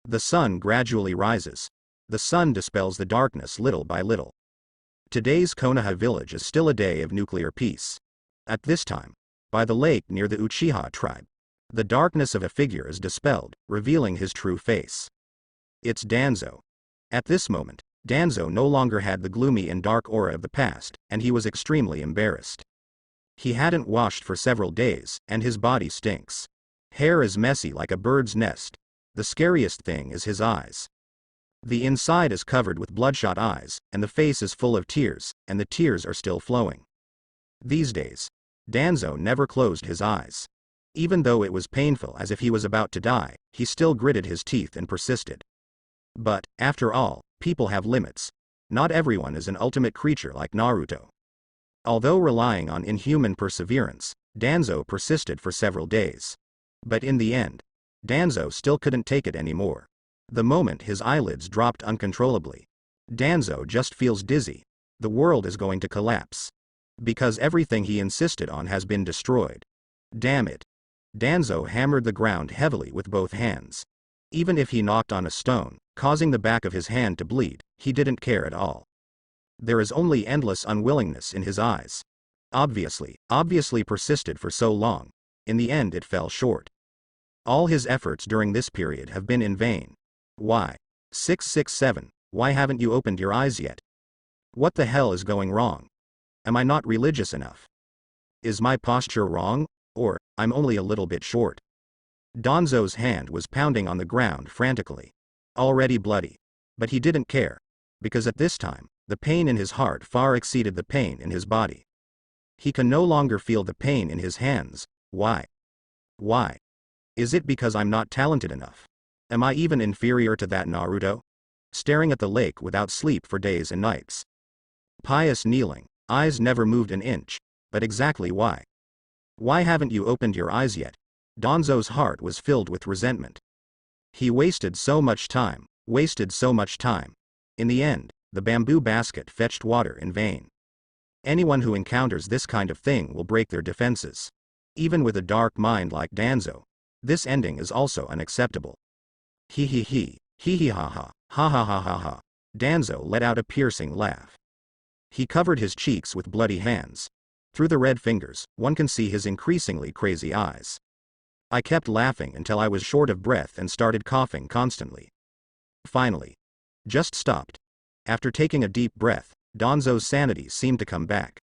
The sun gradually rises. The sun dispels the darkness little by little. Today's Konoha village is still a day of nuclear peace. At this time, by the lake near the Uchiha tribe, the darkness of a figure is dispelled, revealing his true face. It's Danzo. At this moment, Danzo no longer had the gloomy and dark aura of the past, and he was extremely embarrassed. He hadn't washed for several days, and his body stinks. Hair is messy like a bird's nest. The scariest thing is his eyes. The inside is covered with bloodshot eyes, and the face is full of tears, and the tears are still flowing. These days, Danzo never closed his eyes. Even though it was painful as if he was about to die, he still gritted his teeth and persisted. But, after all, people have limits. Not everyone is an ultimate creature like Naruto. Although relying on inhuman perseverance, Danzo persisted for several days. But in the end, Danzo still couldn't take it anymore. The moment his eyelids dropped uncontrollably, Danzo just feels dizzy. The world is going to collapse. Because everything he insisted on has been destroyed. Damn it. Danzo hammered the ground heavily with both hands. Even if he knocked on a stone, causing the back of his hand to bleed, he didn't care at all. There is only endless unwillingness in his eyes. Obviously persisted for so long. In the end it fell short. All his efforts during this period have been in vain. Why? 667, why haven't you opened your eyes yet? What the hell is going wrong? Am I not religious enough? Is my posture wrong? Or, I'm only a little bit short? Danzo's hand was pounding on the ground frantically. Already bloody. But he didn't care. Because at this time, the pain in his heart far exceeded the pain in his body. He can no longer feel the pain in his hands. Why? Why? Is it because I'm not talented enough? Am I even inferior to that Naruto? Staring at the lake without sleep for days and nights. Pious kneeling, eyes never moved an inch. But exactly why? Why haven't you opened your eyes yet? Danzo's heart was filled with resentment. He wasted so much time. In the end, the bamboo basket fetched water in vain. Anyone who encounters this kind of thing will break their defenses. Even with a dark mind like Danzo, this ending is also unacceptable. Hee ha ha ha. Danzo let out a piercing laugh. He covered his cheeks with bloody hands. Through the red fingers, one can see his increasingly crazy eyes. I kept laughing until I was short of breath and started coughing constantly. Finally, just stopped. After taking a deep breath, Danzo's sanity seemed to come back.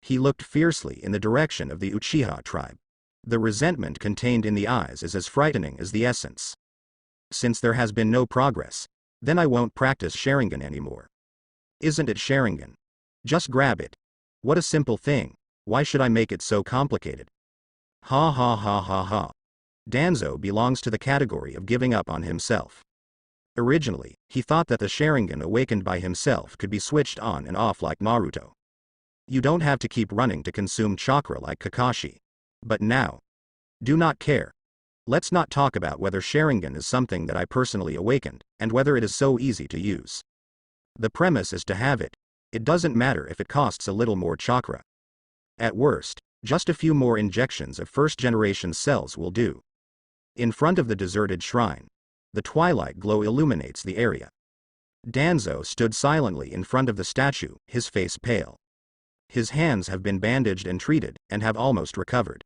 He looked fiercely in the direction of the Uchiha tribe. The resentment contained in the eyes is as frightening as the essence. Since there has been no progress, then I won't practice Sharingan anymore. Isn't it Sharingan? Just grab it. What a simple thing. Why should I make it so complicated? Ha ha ha ha ha. Danzo belongs to the category of giving up on himself. Originally, he thought that the Sharingan awakened by himself could be switched on and off like Naruto. You don't have to keep running to consume chakra like Kakashi. But now, do not care. Let's not talk about whether Sharingan is something that I personally awakened, and whether it is so easy to use. The premise is to have it. It doesn't matter if it costs a little more chakra. At worst, just a few more injections of first-generation cells will do. In front of the deserted shrine, the twilight glow illuminates the area. Danzo stood silently in front of the statue, his face pale. His hands have been bandaged and treated, and have almost recovered.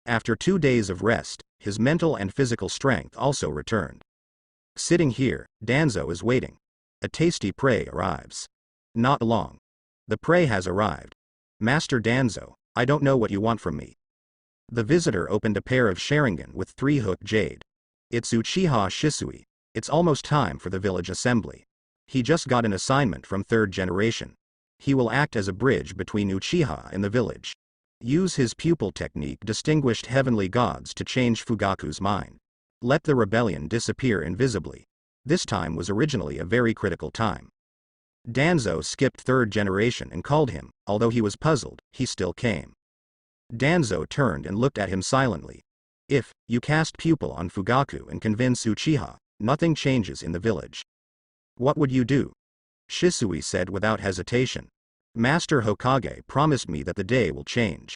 After 2 days of rest, his mental and physical strength also returned. Sitting here, Danzo is waiting. A tasty prey arrives. Not long. The prey has arrived. Master Danzo, I don't know what you want from me. The visitor opened a pair of Sharingan with 3-hook jade. It's Uchiha Shisui. It's almost time for the village assembly. He just got an assignment from 3rd generation. He will act as a bridge between Uchiha and the village. Use his pupil technique distinguished heavenly gods to change Fugaku's mind. Let the rebellion disappear invisibly. This time was originally a very critical time. Danzo skipped 3rd generation and called him, although he was puzzled, he still came. Danzo turned and looked at him silently. If you cast pupil on Fugaku and convince Uchiha, nothing changes in the village. What would you do? Shisui said without hesitation. Master Hokage promised me that the day will change.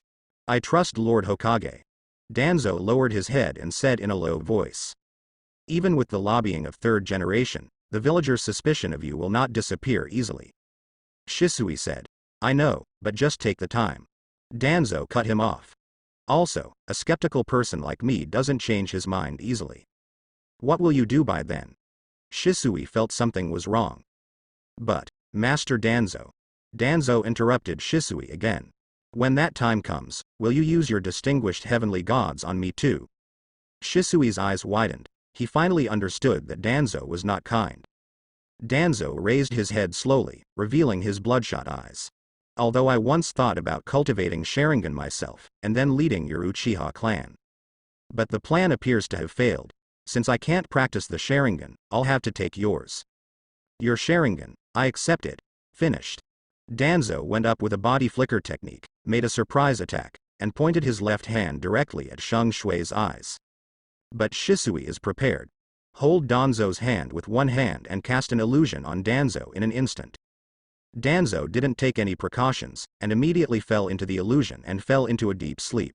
I trust Lord Hokage. Danzo lowered his head and said in a low voice. Even with the lobbying of third generation, the villagers' suspicion of you will not disappear easily. Shisui said. I know, but just take the time. Danzo cut him off. Also, a skeptical person like me doesn't change his mind easily. What will you do by then? Shisui felt something was wrong. But, Master Danzo. Danzo interrupted Shisui again. When that time comes, will you use your distinguished heavenly gods on me too? Shisui's eyes widened. He finally understood that Danzo was not kind. Danzo raised his head slowly, revealing his bloodshot eyes. Although I once thought about cultivating Sharingan myself, and then leading your Uchiha clan. But the plan appears to have failed. Since I can't practice the Sharingan, I'll have to take yours. Your Sharingan, I accept it. Finished. Danzo went up with a body flicker technique, made a surprise attack, and pointed his left hand directly at Shang Shui's eyes. But Shisui is prepared. Hold Danzo's hand with one hand and cast an illusion on Danzo in an instant. Danzo didn't take any precautions, and immediately fell into the illusion and fell into a deep sleep.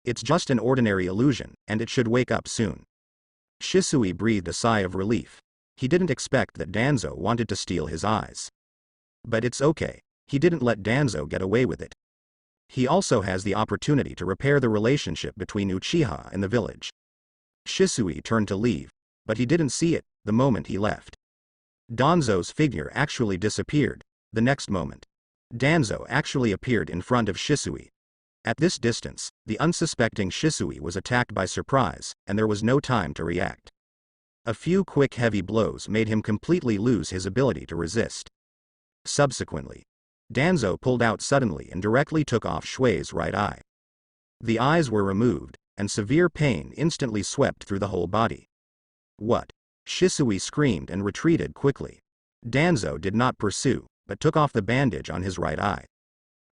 It's just an ordinary illusion, and it should wake up soon. Shisui breathed a sigh of relief. He didn't expect that Danzo wanted to steal his eyes. But it's okay, he didn't let Danzo get away with it. He also has the opportunity to repair the relationship between Uchiha and the village. Shisui turned to leave, but he didn't see it the moment he left. Danzo's figure actually disappeared. The next moment, Danzo actually appeared in front of Shisui. At this distance, the unsuspecting Shisui was attacked by surprise, and there was no time to react. A few quick heavy blows made him completely lose his ability to resist. Subsequently, Danzo pulled out suddenly and directly took off Shui's right eye. The eyes were removed, and severe pain instantly swept through the whole body. What? Shisui screamed and retreated quickly. Danzo did not pursue, but took off the bandage on his right eye.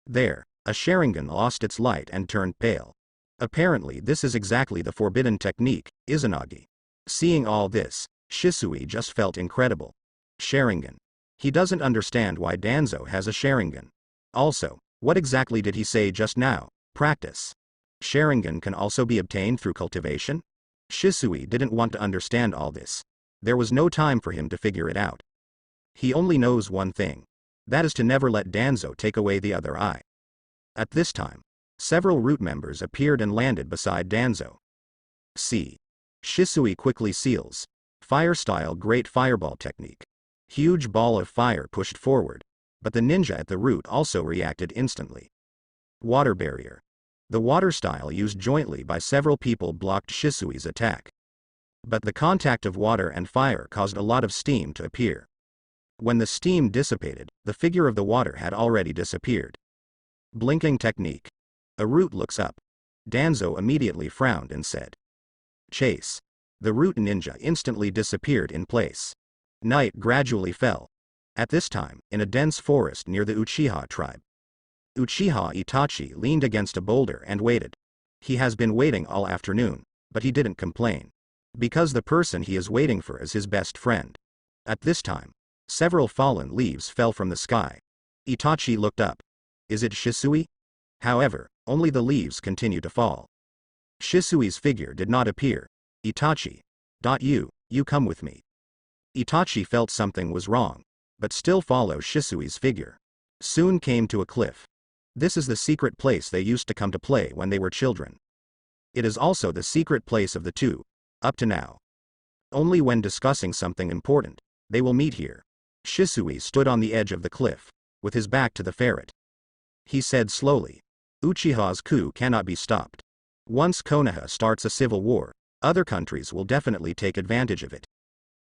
There, a Sharingan lost its light and turned pale. Apparently this is exactly the forbidden technique, Izanagi. Seeing all this, Shisui just felt incredible. Sharingan. He doesn't understand why Danzo has a Sharingan. Also, what exactly did he say just now? Practice. Sharingan can also be obtained through cultivation? Shisui didn't want to understand all this. There was no time for him to figure it out. He only knows one thing. That is to never let Danzo take away the other eye. At this time, several root members appeared and landed beside Danzo. See. Shisui quickly seals. Fire-style great fireball technique. Huge ball of fire pushed forward, but the ninja at the root also reacted instantly. Water barrier. The water style used jointly by several people blocked Shisui's attack. But the contact of water and fire caused a lot of steam to appear. When the steam dissipated, the figure of the water had already disappeared. Blinking technique. A root looks up. Danzo immediately frowned and said, "Chase." The root ninja instantly disappeared in place. Night gradually fell. At this time, in a dense forest near the Uchiha tribe. Uchiha Itachi leaned against a boulder and waited. He has been waiting all afternoon, but he didn't complain. Because the person he is waiting for is his best friend. At this time, several fallen leaves fell from the sky. Itachi looked up. Is it Shisui? However, only the leaves continue to fall. Shisui's figure did not appear. Itachi. You come with me. Itachi felt something was wrong, but still followed Shisui's figure. Soon came to a cliff. This is the secret place they used to come to play when they were children. It is also the secret place of the two, up to now. Only when discussing something important, they will meet here. Shisui stood on the edge of the cliff, with his back to the ferret. He said slowly, Uchiha's coup cannot be stopped. Once Konoha starts a civil war, other countries will definitely take advantage of it.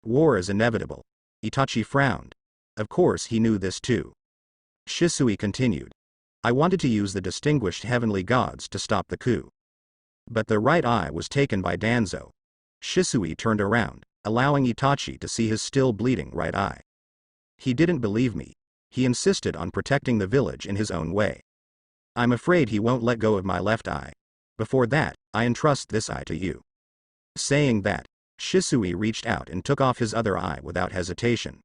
War is inevitable. Itachi frowned. Of course he knew this too. Shisui continued. I wanted to use the distinguished heavenly gods to stop the coup. But the right eye was taken by Danzo. Shisui turned around, allowing Itachi to see his still bleeding right eye. He didn't believe me. He insisted on protecting the village in his own way. I'm afraid he won't let go of my left eye. Before that, I entrust this eye to you. Saying that, Shisui reached out and took off his other eye without hesitation.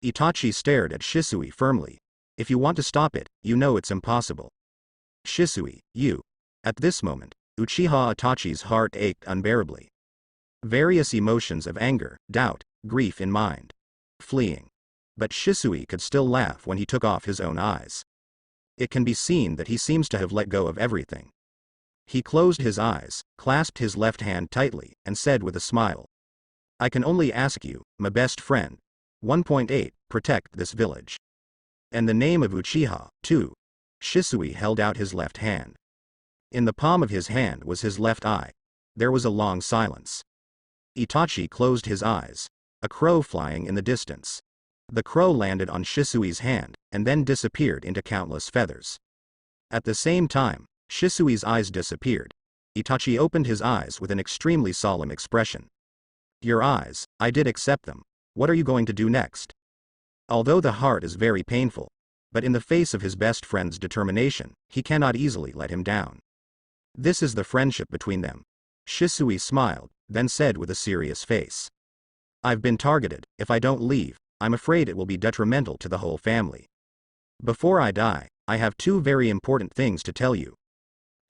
Itachi stared at Shisui firmly. If you want to stop it, you know it's impossible. Shisui, you. At this moment, Uchiha Itachi's heart ached unbearably. various emotions of anger, doubt, grief in mind. Fleeing. But Shisui could still laugh when he took off his own eyes. It can be seen that he seems to have let go of everything. He closed his eyes, clasped his left hand tightly, and said with a smile. I can only ask you, my best friend. 1.8, protect this village. And the name of Uchiha, too. Shisui held out his left hand. In the palm of his hand was his left eye. There was a long silence. Itachi closed his eyes. A crow flying in the distance. The crow landed on Shisui's hand, and then disappeared into countless feathers. At the same time, Shisui's eyes disappeared. Itachi opened his eyes with an extremely solemn expression. Your eyes, I did accept them. What are you going to do next? Although the heart is very painful, but in the face of his best friend's determination, he cannot easily let him down. This is the friendship between them. Shisui smiled, then said with a serious face. I've been targeted. If I don't leave, I'm afraid it will be detrimental to the whole family. Before I die, I have two very important things to tell you.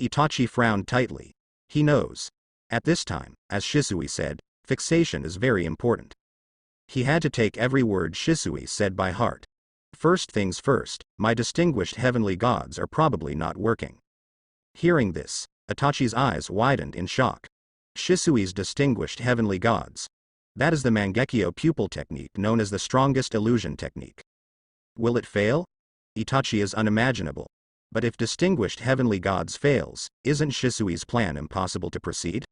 Itachi frowned tightly. He knows. At this time, as Shisui said, fixation is very important. He had to take every word Shisui said by heart. First things first, my distinguished heavenly gods are probably not working. Hearing this, Itachi's eyes widened in shock. Shisui's distinguished heavenly gods. That is the Mangekyo pupil technique known as the strongest illusion technique. Will it fail? Itachi is unimaginable. But if distinguished heavenly gods fails, isn't Shisui's plan impossible to proceed?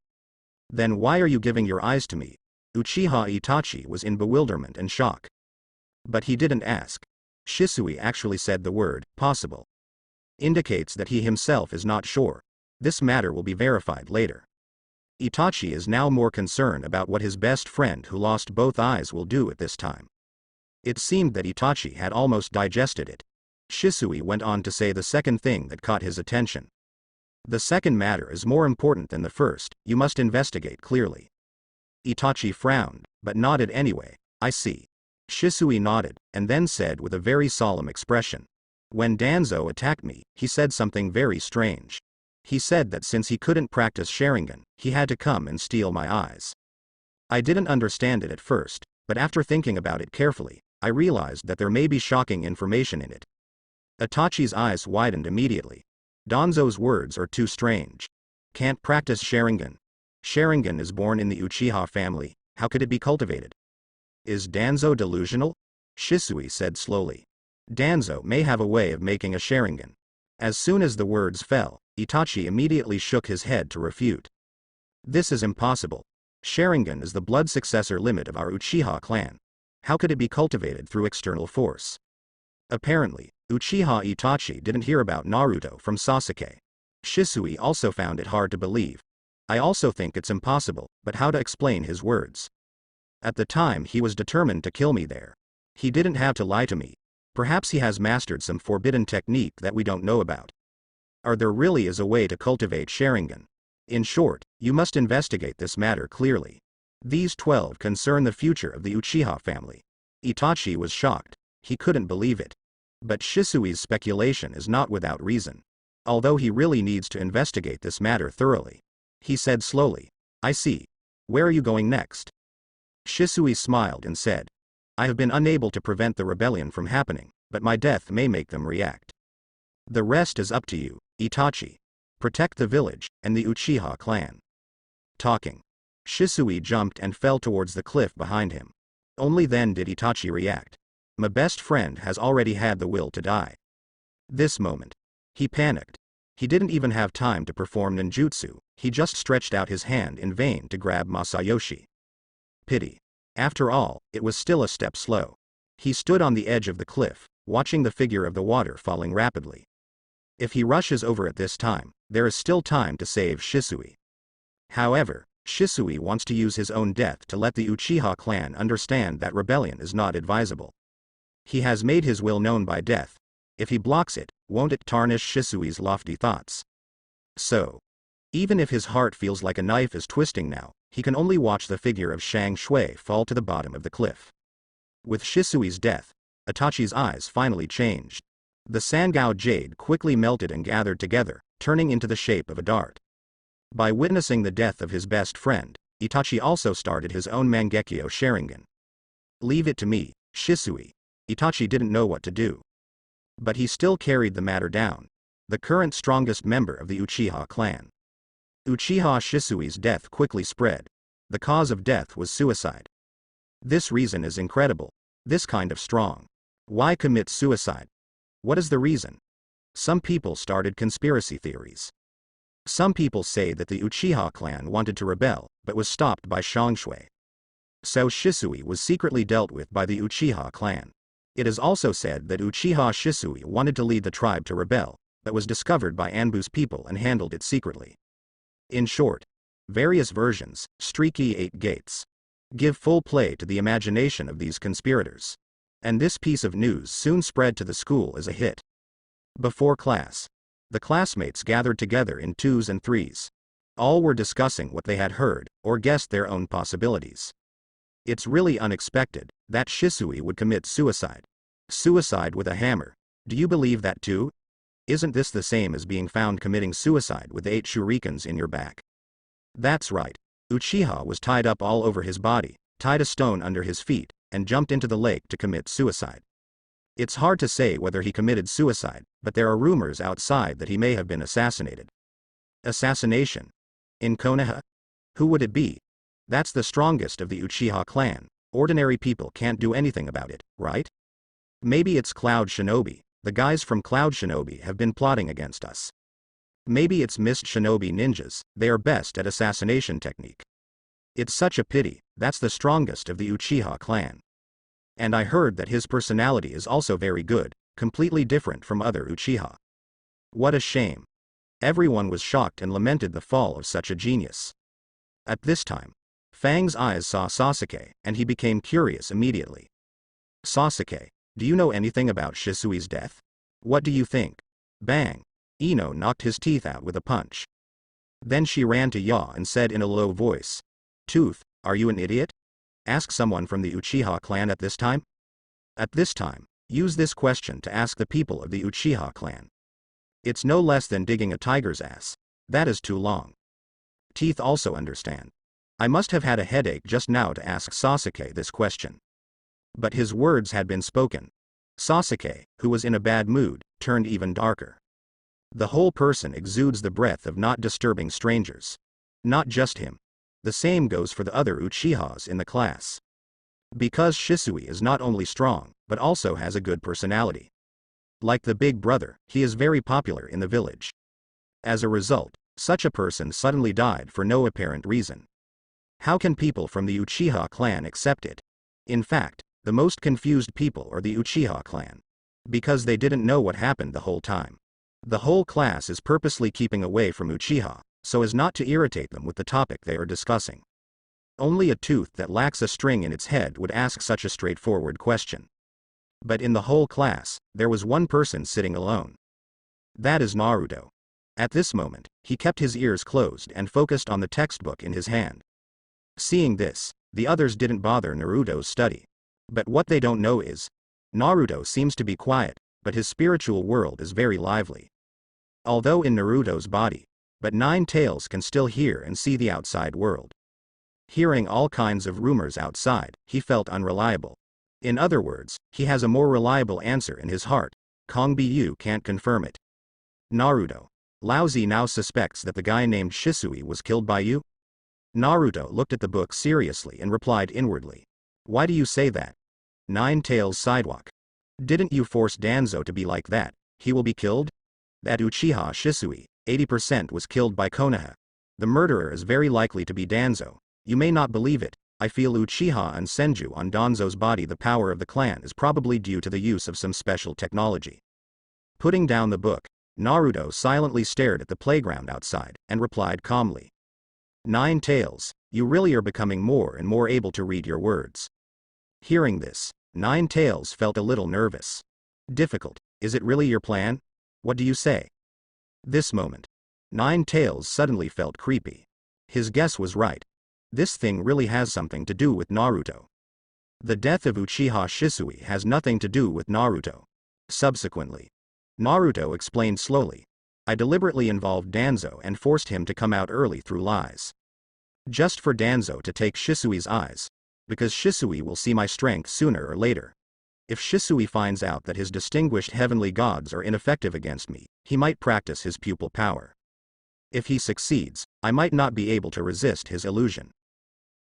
Then why are you giving your eyes to me? Uchiha Itachi was in bewilderment and shock. But he didn't ask. Shisui actually said the word, possible. Indicates that he himself is not sure. This matter will be verified later. Itachi is now more concerned about what his best friend who lost both eyes will do at this time. It seemed that Itachi had almost digested it. Shisui went on to say the second thing that caught his attention. The second matter is more important than the first, you must investigate clearly. Itachi frowned, but nodded anyway. I see. Shisui nodded, and then said with a very solemn expression. When Danzo attacked me, he said something very strange. He said that since he couldn't practice Sharingan, he had to come and steal my eyes. I didn't understand it at first, but after thinking about it carefully, I realized that there may be shocking information in it. Itachi's eyes widened immediately. Danzo's words are too strange. Can't practice Sharingan. Sharingan is born in the Uchiha family, how could it be cultivated? Is Danzo delusional? Shisui said slowly. Danzo may have a way of making a Sharingan. As soon as the words fell, Itachi immediately shook his head to refute. This is impossible. Sharingan is the blood successor limit of our Uchiha clan. How could it be cultivated through external force? Apparently, Uchiha Itachi didn't hear about Naruto from Sasuke. Shisui also found it hard to believe. I also think it's impossible, but how to explain his words? At the time he was determined to kill me there. He didn't have to lie to me. Perhaps he has mastered some forbidden technique that we don't know about. Or there really is a way to cultivate Sharingan. In short, you must investigate this matter clearly. These 12 concern the future of the Uchiha family. Itachi was shocked. He couldn't believe it. But Shisui's speculation is not without reason. Although he really needs to investigate this matter thoroughly. He said slowly, I see. Where are you going next? Shisui smiled and said, I have been unable to prevent the rebellion from happening, but my death may make them react. The rest is up to you, Itachi. Protect the village, and the Uchiha clan. Talking. Shisui jumped and fell towards the cliff behind him. Only then did Itachi react. My best friend has already had the will to die. This moment. He panicked. He didn't even have time to perform ninjutsu, he just stretched out his hand in vain to grab Masayoshi. Pity. After all, it was still a step slow. He stood on the edge of the cliff, watching the figure of the water falling rapidly. If he rushes over at this time, there is still time to save Shisui. However, Shisui wants to use his own death to let the Uchiha clan understand that rebellion is not advisable. He has made his will known by death. If he blocks it, won't it tarnish Shisui's lofty thoughts? So, even if his heart feels like a knife is twisting now, he can only watch the figure of Shang Shui fall to the bottom of the cliff. With Shisui's death, Itachi's eyes finally changed. The Sangao jade quickly melted and gathered together, turning into the shape of a dart. By witnessing the death of his best friend, Itachi also started his own Mangekyo Sharingan. Leave it to me, Shisui. Itachi didn't know what to do. But he still carried the matter down. The current strongest member of the Uchiha clan. Uchiha Shisui's death quickly spread. The cause of death was suicide. This reason is incredible. This kind of strong. Why commit suicide? What is the reason? Some people started conspiracy theories. Some people say that the Uchiha clan wanted to rebel, but was stopped by Shongshui. So Shisui was secretly dealt with by the Uchiha clan. It is also said that Uchiha Shisui wanted to lead the tribe to rebel, but was discovered by Anbu's people and handled it secretly. In short, various versions, streaky 8 gates. Give full play to the imagination of these conspirators. And this piece of news soon spread to the school as a hit. Before class, the classmates gathered together in 2s and 3s. All were discussing what they had heard, or guessed their own possibilities. It's really unexpected that Shisui would commit suicide. Suicide with a hammer. Do you believe that too? Isn't this the same as being found committing suicide with 8 shurikens in your back? That's right. Uchiha was tied up all over his body, tied a stone under his feet, and jumped into the lake to commit suicide. It's hard to say whether he committed suicide, but there are rumors outside that he may have been assassinated. Assassination? In Konoha? Who would it be? That's the strongest of the Uchiha clan. Ordinary people can't do anything about it, right? Maybe it's Cloud Shinobi. The guys from Cloud Shinobi have been plotting against us. Maybe it's Mist Shinobi ninjas. They are best at assassination technique. It's such a pity. That's the strongest of the Uchiha clan. And I heard that his personality is also very good, completely different from other Uchiha. What a shame. Everyone was shocked and lamented the fall of such a genius. At this time, Fang's eyes saw Sasuke, and he became curious immediately. Sasuke, do you know anything about Shisui's death? What do you think? Bang! Ino knocked his teeth out with a punch. Then she ran to Ya and said in a low voice, Tooth, are you an idiot? Ask someone from the Uchiha clan at this time? At this time, use this question to ask the people of the Uchiha clan. It's no less than digging a tiger's ass. That is too long. Teeth also understand. I must have had a headache just now to ask Sasuke this question. But his words had been spoken. Sasuke, who was in a bad mood, turned even darker. The whole person exudes the breath of not disturbing strangers. Not just him. The same goes for the other Uchihas in the class. Because Shisui is not only strong, but also has a good personality. Like the big brother, he is very popular in the village. As a result, such a person suddenly died for no apparent reason. How can people from the Uchiha clan accept it? In fact, the most confused people are the Uchiha clan. Because they didn't know what happened the whole time. The whole class is purposely keeping away from Uchiha, so as not to irritate them with the topic they are discussing. Only a tooth that lacks a string in its head would ask such a straightforward question. But in the whole class, there was one person sitting alone. That is Naruto. At this moment, he kept his ears closed and focused on the textbook in his hand. Seeing this, the others didn't bother Naruto's study. But what they don't know is, Naruto seems to be quiet, but his spiritual world is very lively. Although in Naruto's body, but Nine Tails can still hear and see the outside world. Hearing all kinds of rumors outside, he felt unreliable. In other words, he has a more reliable answer in his heart. Kong Bu can't confirm it. Naruto. Lao Zhi now suspects that the guy named Shisui was killed by you? Naruto looked at the book seriously and replied inwardly. Why do you say that? Nine Tails sidewalk. Didn't you force Danzo to be like that? He will be killed? That Uchiha Shisui, 80% was killed by Konoha. The murderer is very likely to be Danzo. You may not believe it. I feel Uchiha and Senju on Danzo's body. The power of the clan is probably due to the use of some special technology. Putting down the book, Naruto silently stared at the playground outside, and replied calmly. Nine Tails, you really are becoming more and more able to read your words. Hearing this, Nine Tails felt a little nervous. Difficult, is it really your plan? What do you say? This moment, Nine Tails suddenly felt creepy. His guess was right. This thing really has something to do with Naruto. The death of Uchiha Shisui has nothing to do with Naruto. Subsequently, Naruto explained slowly. I deliberately involved Danzo and forced him to come out early through lies. Just for Danzo to take Shisui's eyes. Because Shisui will see my strength sooner or later. If Shisui finds out that his distinguished heavenly gods are ineffective against me, he might practice his pupil power. If he succeeds, I might not be able to resist his illusion.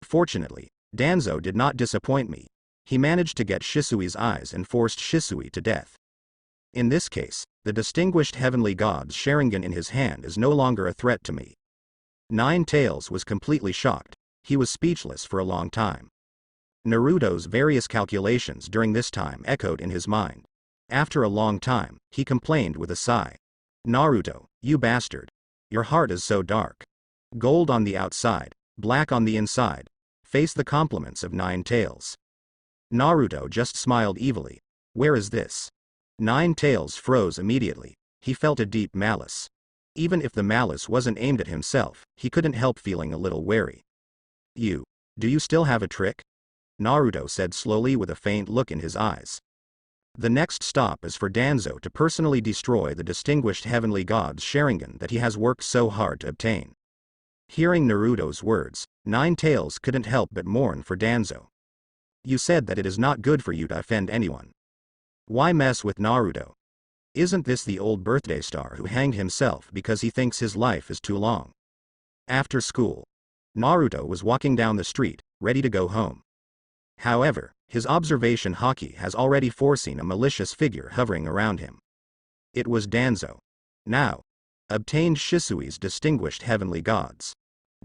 Fortunately, Danzo did not disappoint me. He managed to get Shisui's eyes and forced Shisui to death. In this case, the distinguished heavenly god's Sharingan in his hand is no longer a threat to me. Nine Tails was completely shocked. He was speechless for a long time. Naruto's various calculations during this time echoed in his mind. After a long time, he complained with a sigh. Naruto, you bastard. Your heart is so dark. Gold on the outside, black on the inside. Face the compliments of Nine Tails. Naruto just smiled evilly. Where is this? Nine Tails froze immediately. He felt a deep malice. Even if the malice wasn't aimed at himself, he couldn't help feeling a little wary. Do you still have a trick? Naruto said slowly with a faint look in his eyes. The next stop is for Danzo to personally destroy the distinguished heavenly god's Sharingan that he has worked so hard to obtain. Hearing Naruto's words, Nine Tails couldn't help but mourn for Danzo. You said that it is not good for you to offend anyone. Why mess with Naruto? Isn't this the old birthday star who hanged himself because he thinks his life is too long? After school, Naruto was walking down the street, ready to go home. However, his observation Haki has already foreseen a malicious figure hovering around him. It was Danzo. Now, obtained Shisui's distinguished heavenly gods.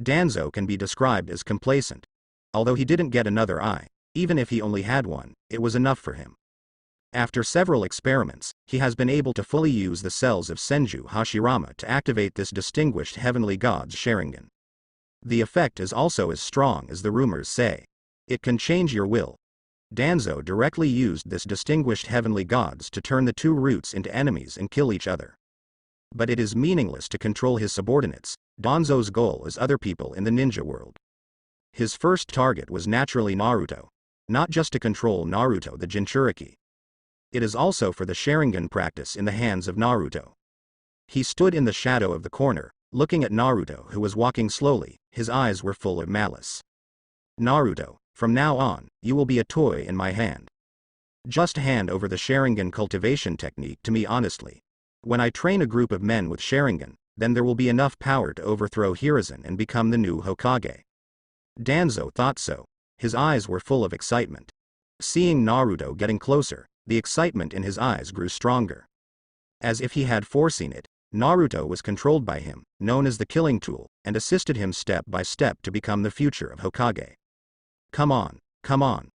Danzo can be described as complacent. Although he didn't get another eye, even if he only had one, it was enough for him. After several experiments, he has been able to fully use the cells of Senju Hashirama to activate this distinguished heavenly god's Sharingan. The effect is also as strong as the rumors say. It can change your will. Danzo directly used this distinguished heavenly gods to turn the two roots into enemies and kill each other. But it is meaningless to control his subordinates. Danzo's goal is other people in the ninja world. His first target was naturally Naruto. Not just to control Naruto the Jinchuriki. It is also for the Sharingan practice in the hands of Naruto. He stood in the shadow of the corner, looking at Naruto who was walking slowly. His eyes were full of malice. Naruto, from now on, you will be a toy in my hand. Just hand over the Sharingan cultivation technique to me honestly. When I train a group of men with Sharingan, then there will be enough power to overthrow Hiruzen and become the new Hokage. Danzo thought so. His eyes were full of excitement. Seeing Naruto getting closer, the excitement in his eyes grew stronger. As if he had foreseen it, Naruto was controlled by him, known as the killing tool, and assisted him step by step to become the future of Hokage. Come on, come on.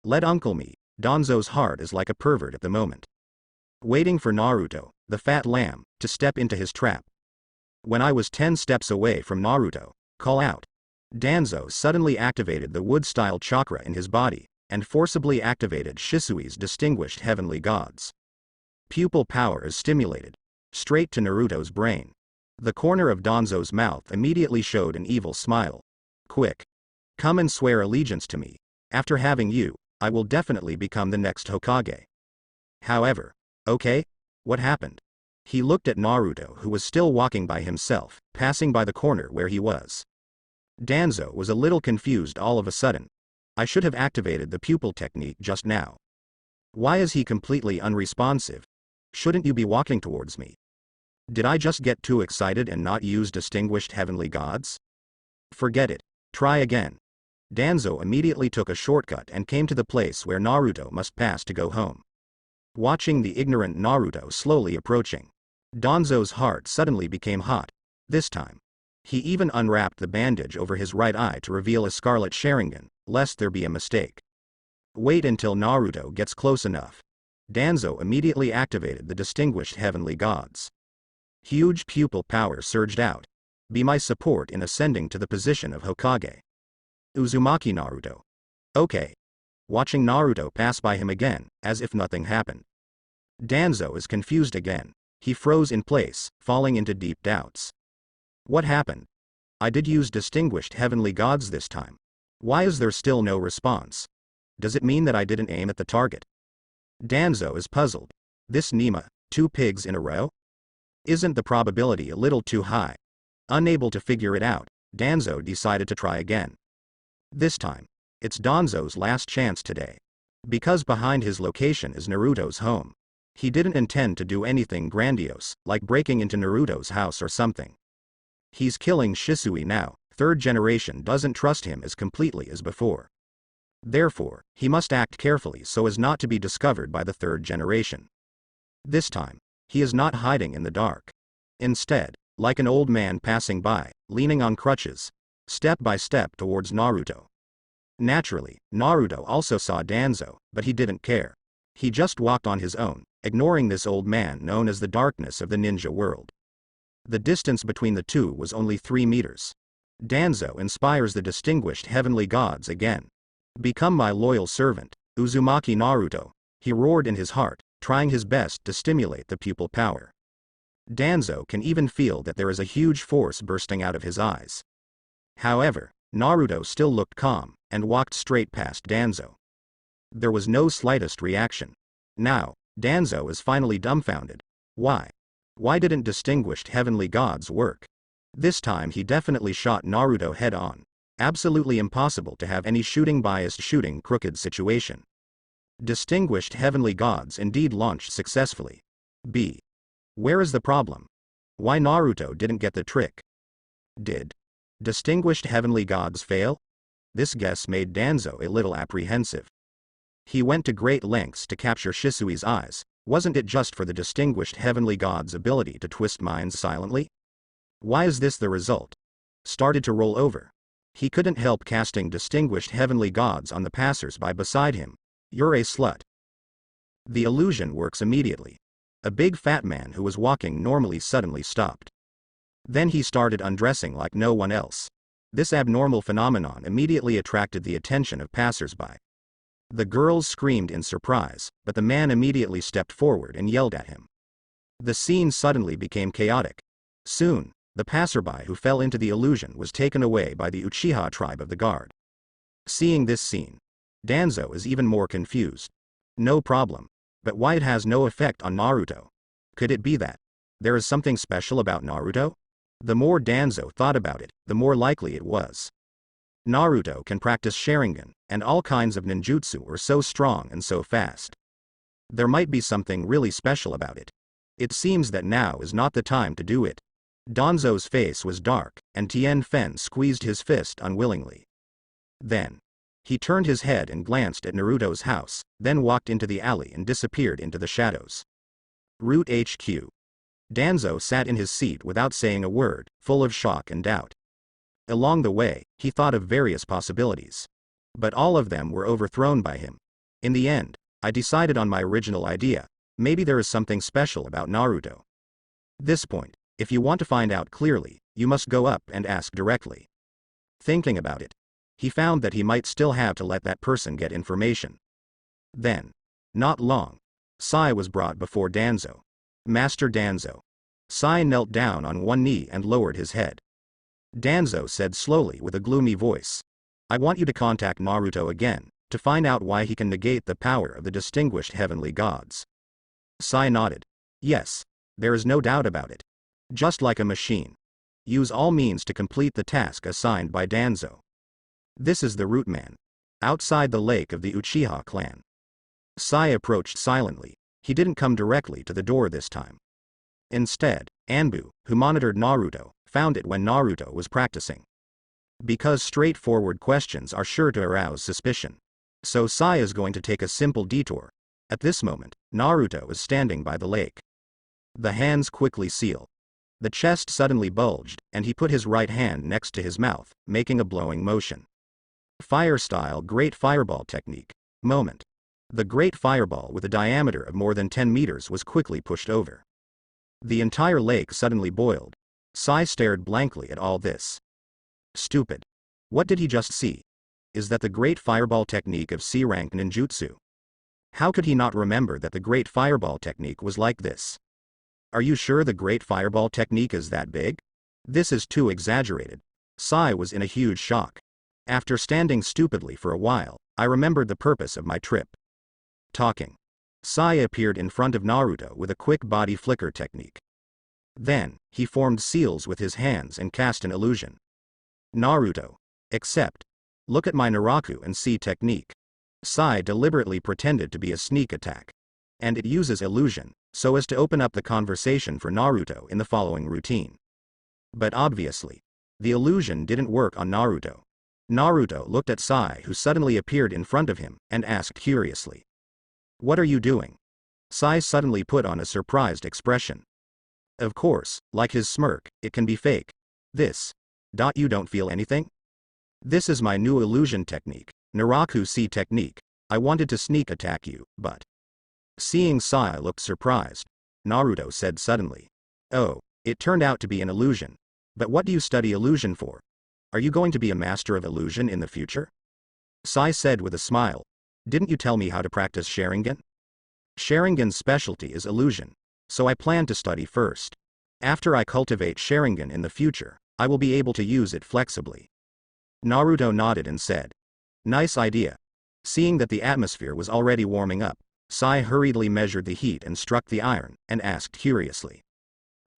Let uncle me. Danzo's heart is like a pervert at the moment. Waiting for Naruto, the fat lamb, to step into his trap. When I was 10 steps away from Naruto, call out. Danzo suddenly activated the wood-style chakra in his body, and forcibly activated Shisui's distinguished heavenly gods. Pupil power is stimulated. Straight to Naruto's brain. The corner of Danzo's mouth immediately showed an evil smile. Quick. Come and swear allegiance to me. After having you, I will definitely become the next Hokage. However, okay? What happened? He looked at Naruto who was still walking by himself, passing by the corner where he was. Danzo was a little confused all of a sudden. I should have activated the pupil technique just now. Why is he completely unresponsive? Shouldn't you be walking towards me? Did I just get too excited and not use distinguished heavenly gods? Forget it. Try again. Danzo immediately took a shortcut and came to the place where Naruto must pass to go home. Watching the ignorant Naruto slowly approaching, Danzo's heart suddenly became hot. This time, he even unwrapped the bandage over his right eye to reveal a scarlet Sharingan, lest there be a mistake. Wait until Naruto gets close enough. Danzo immediately activated the distinguished heavenly gods. Huge pupil power surged out. Be my support in ascending to the position of Hokage. Uzumaki Naruto. Okay. Watching Naruto pass by him again, as if nothing happened. Danzo is confused again. He froze in place, falling into deep doubts. What happened? I did use distinguished heavenly gods this time. Why is there still no response? Does it mean that I didn't aim at the target? Danzo is puzzled. This Nima, 2 pigs in a row? Isn't the probability a little too high? Unable to figure it out, Danzo decided to try again. This time, it's Danzo's last chance today. Because behind his location is Naruto's home. He didn't intend to do anything grandiose, like breaking into Naruto's house or something. He's killing Shisui now. Third generation doesn't trust him as completely as before. Therefore, he must act carefully so as not to be discovered by the third generation. This time, he is not hiding in the dark. Instead, like an old man passing by, leaning on crutches, step by step towards Naruto. Naturally, Naruto also saw Danzo, but he didn't care. He just walked on his own, ignoring this old man known as the darkness of the ninja world. The distance between the two was only 3 meters. Danzo inspires the distinguished heavenly gods again. Become my loyal servant, Uzumaki Naruto, he roared in his heart, trying his best to stimulate the pupil power. Danzo can even feel that there is a huge force bursting out of his eyes. However, Naruto still looked calm, and walked straight past Danzo. There was no slightest reaction. Now, Danzo is finally dumbfounded. Why? Why didn't distinguished heavenly gods work? This time he definitely shot Naruto head on. Absolutely impossible to have any biased shooting crooked situation. Distinguished heavenly gods indeed launched successfully. B. Where is the problem? Why Naruto didn't get the trick? Did distinguished heavenly gods fail? This guess made Danzo a little apprehensive. He went to great lengths to capture Shisui's eyes. Wasn't it just for the distinguished heavenly god's ability to twist minds silently? Why is this the result? Started to roll over. He couldn't help casting distinguished heavenly gods on the passers-by beside him. You're a slut. The illusion works immediately. A big fat man who was walking normally suddenly stopped. Then he started undressing like no one else. This abnormal phenomenon immediately attracted the attention of passers-by. The girls screamed in surprise, but the man immediately stepped forward and yelled at him. The scene suddenly became chaotic. Soon, the passerby who fell into the illusion was taken away by the Uchiha tribe of the guard. Seeing this scene, Danzo is even more confused. No problem. But why it has no effect on Naruto? Could it be that there is something special about Naruto? The more Danzo thought about it, the more likely it was. Naruto can practice Sharingan, and all kinds of ninjutsu are so strong and so fast. There might be something really special about it. It seems that now is not the time to do it. Danzo's face was dark, and Tiantian squeezed his fist unwillingly. Then, he turned his head and glanced at Naruto's house, then walked into the alley and disappeared into the shadows. Route HQ. Danzo sat in his seat without saying a word, full of shock and doubt. Along the way, he thought of various possibilities. But all of them were overthrown by him. In the end, I decided on my original idea. Maybe there is something special about Naruto. This point, if you want to find out clearly, you must go up and ask directly. Thinking about it, he found that he might still have to let that person get information. Then, not long, Sai was brought before Danzo. Master Danzo. Sai knelt down on one knee and lowered his head. Danzo said slowly with a gloomy voice. I want you to contact Naruto again, to find out why he can negate the power of the distinguished heavenly gods. Sai nodded. Yes, there is no doubt about it. Just like a machine. Use all means to complete the task assigned by Danzo. This is the root man. Outside the lake of the Uchiha clan. Sai approached silently. He didn't come directly to the door this time. Instead, Anbu, who monitored Naruto, found it when Naruto was practicing. Because straightforward questions are sure to arouse suspicion. So Sai is going to take a simple detour. At this moment, Naruto is standing by the lake. The hands quickly seal. The chest suddenly bulged, and he put his right hand next to his mouth, making a blowing motion. Fire-style Great Fireball technique. Moment. The Great Fireball with a diameter of more than 10 meters was quickly pushed over. The entire lake suddenly boiled. Sai stared blankly at all this. Stupid. What did he just see? Is that the Great Fireball technique of C-rank ninjutsu? How could he not remember that the Great Fireball technique was like this? Are you sure the Great Fireball technique is that big? This is too exaggerated. Sai was in a huge shock. After standing stupidly for a while, I remembered the purpose of my trip. Talking. Sai appeared in front of Naruto with a quick body flicker technique. Then, he formed seals with his hands and cast an illusion. Naruto. Except. Look at my Naraku and see technique. Sai deliberately pretended to be a sneak attack. And it uses illusion, so as to open up the conversation for Naruto in the following routine. But obviously, the illusion didn't work on Naruto. Naruto looked at Sai, who suddenly appeared in front of him, and asked curiously. What are you doing? Sai suddenly put on a surprised expression. Of course, like his smirk, it can be fake. This. You don't feel anything? This is my new illusion technique, Naraku C technique. I wanted to sneak attack you, but... Seeing Sai looked surprised, Naruto said suddenly. Oh, it turned out to be an illusion. But what do you study illusion for? Are you going to be a master of illusion in the future? Sai said with a smile. Didn't you tell me how to practice Sharingan? Sharingan's specialty is illusion, so I plan to study first. After I cultivate Sharingan in the future, I will be able to use it flexibly. Naruto nodded and said. Nice idea. Seeing that the atmosphere was already warming up, Sai hurriedly measured the heat and struck the iron, and asked curiously.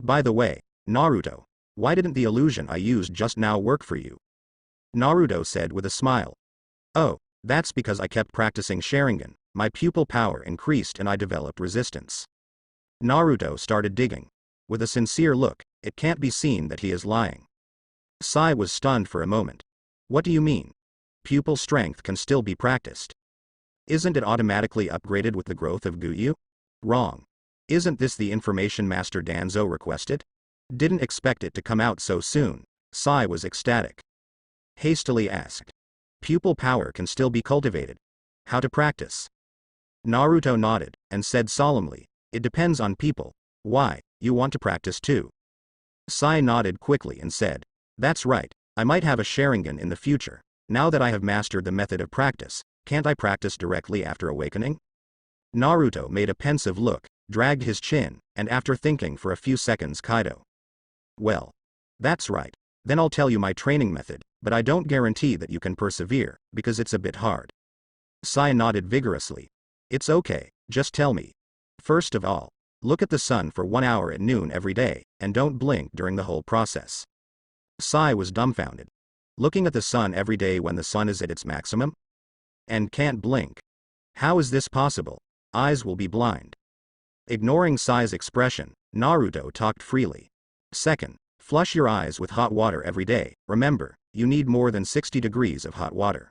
By the way, Naruto, why didn't the illusion I used just now work for you? Naruto said with a smile. Oh, that's because I kept practicing Sharingan, my pupil power increased and I developed resistance. Naruto started digging. With a sincere look, it can't be seen that he is lying. Sai was stunned for a moment. What do you mean? Pupil strength can still be practiced. Isn't it automatically upgraded with the growth of Guyu? Wrong. Isn't this the information Master Danzo requested? Didn't expect it to come out so soon. Sai was ecstatic. Hastily asked. Pupil power can still be cultivated. How to practice? Naruto nodded, and said solemnly, it depends on people. Why, you want to practice too? Sai nodded quickly and said, that's right, I might have a Sharingan in the future. Now that I have mastered the method of practice, can't I practice directly after awakening? Naruto made a pensive look, dragged his chin, and after thinking for a few seconds Kaido. Well. That's right. Then I'll tell you my training method, but I don't guarantee that you can persevere, because it's a bit hard. Sai nodded vigorously. It's okay, just tell me. First of all, look at the sun for 1 hour at noon every day, and don't blink during the whole process. Sai was dumbfounded. Looking at the sun every day when the sun is at its maximum? And can't blink. How is this possible? Eyes will be blind. Ignoring Sai's expression, Naruto talked freely. Second, flush your eyes with hot water every day. Remember, you need more than 60 degrees of hot water.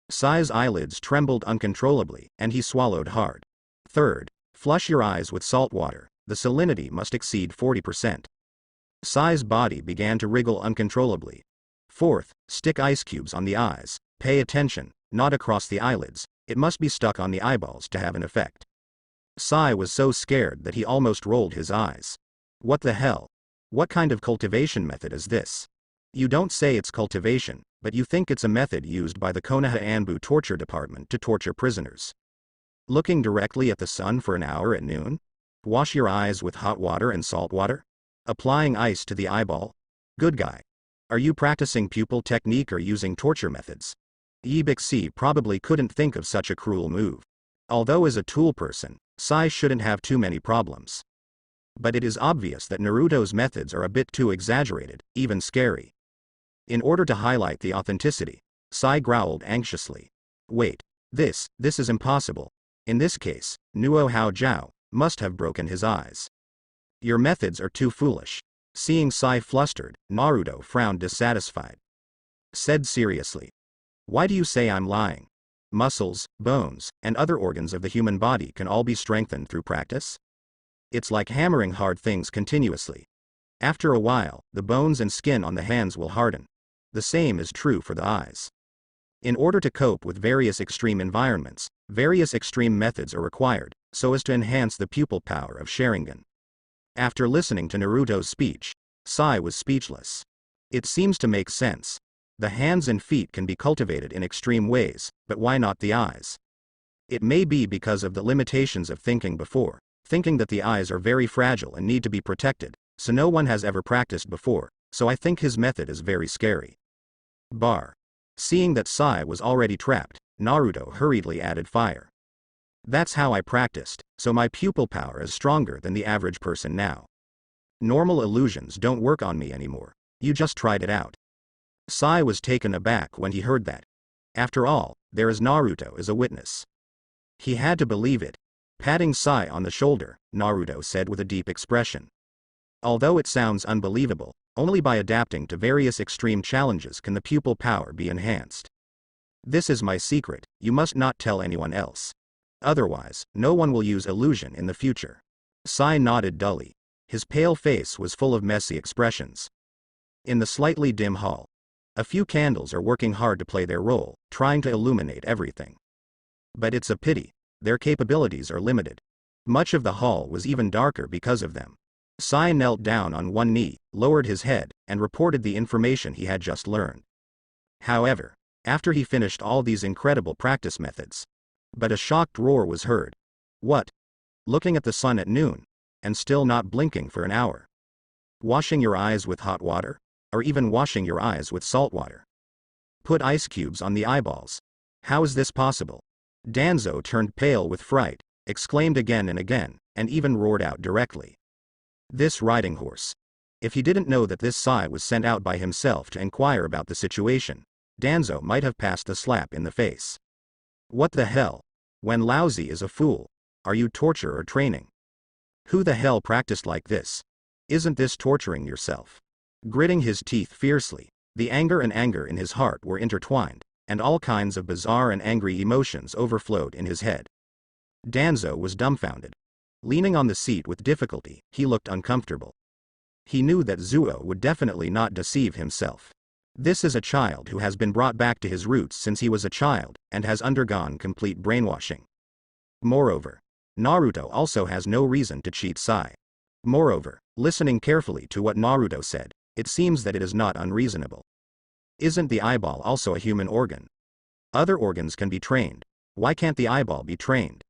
Sai's eyelids trembled uncontrollably, and he swallowed hard. Third, flush your eyes with salt water. The salinity must exceed 40%. Sai's body began to wriggle uncontrollably. Fourth, stick ice cubes on the eyes. Pay attention, not across the eyelids. It must be stuck on the eyeballs to have an effect. Sai was so scared that he almost rolled his eyes. What the hell? What kind of cultivation method is this? You don't say it's cultivation, but you think it's a method used by the Konoha Anbu torture department to torture prisoners. Looking directly at the sun for an hour at noon? Wash your eyes with hot water and salt water? Applying ice to the eyeball? Good guy. Are you practicing pupil technique or using torture methods? Ibixi probably couldn't think of such a cruel move. Although as a tool person, Sai shouldn't have too many problems. But it is obvious that Naruto's methods are a bit too exaggerated, even scary. In order to highlight the authenticity, Sai growled anxiously. Wait, this is impossible. In this case, Nuo Hao Jiao must have broken his eyes. Your methods are too foolish. Seeing Sai flustered, Naruto frowned dissatisfied. Said seriously. Why do you say I'm lying? Muscles, bones, and other organs of the human body can all be strengthened through practice? It's like hammering hard things continuously. After a while, the bones and skin on the hands will harden. The same is true for the eyes. In order to cope with various extreme environments, various extreme methods are required, so as to enhance the pupil power of Sharingan. After listening to Naruto's speech, Sai was speechless. It seems to make sense. The hands and feet can be cultivated in extreme ways, but why not the eyes? It may be because of the limitations of thinking before, thinking that the eyes are very fragile and need to be protected, so no one has ever practiced before, so I think his method is very scary. Seeing that Sai was already trapped, Naruto hurriedly added fire. That's how I practiced, so my pupil power is stronger than the average person now. Normal illusions don't work on me anymore. You just tried it out. Sai was taken aback when he heard that. After all, there is Naruto as a witness. He had to believe it. Patting Sai on the shoulder, Naruto said with a deep expression. Although it sounds unbelievable, only by adapting to various extreme challenges can the pupil power be enhanced. This is my secret, you must not tell anyone else. Otherwise, no one will use illusion in the future. Sai nodded dully. His pale face was full of messy expressions. In the slightly dim hall, a few candles are working hard to play their role, trying to illuminate everything. But it's a pity, their capabilities are limited. Much of the hall was even darker because of them. Sai knelt down on one knee, lowered his head, and reported the information he had just learned. However, after he finished all these incredible practice methods, but a shocked roar was heard. What? Looking at the sun at noon, and still not blinking for an hour? Washing your eyes with hot water? Or even washing your eyes with salt water? Put ice cubes on the eyeballs. How is this possible? Danzo turned pale with fright, exclaimed again and again, and even roared out directly. This riding horse. If he didn't know that this Sai was sent out by himself to inquire about the situation, Danzo might have passed a slap in the face. What the hell? When Laozi is a fool, are you torture or training? Who the hell practiced like this? Isn't this torturing yourself? Gritting his teeth fiercely, the anger in his heart were intertwined, and all kinds of bizarre and angry emotions overflowed in his head. Danzo was dumbfounded. Leaning on the seat with difficulty, he looked uncomfortable. He knew that Zuo would definitely not deceive himself. This is a child who has been brought back to his roots since he was a child, and has undergone complete brainwashing. Moreover, Naruto also has no reason to cheat Sai. Moreover, listening carefully to what Naruto said, it seems that it is not unreasonable. Isn't the eyeball also a human organ? Other organs can be trained. Why can't the eyeball be trained?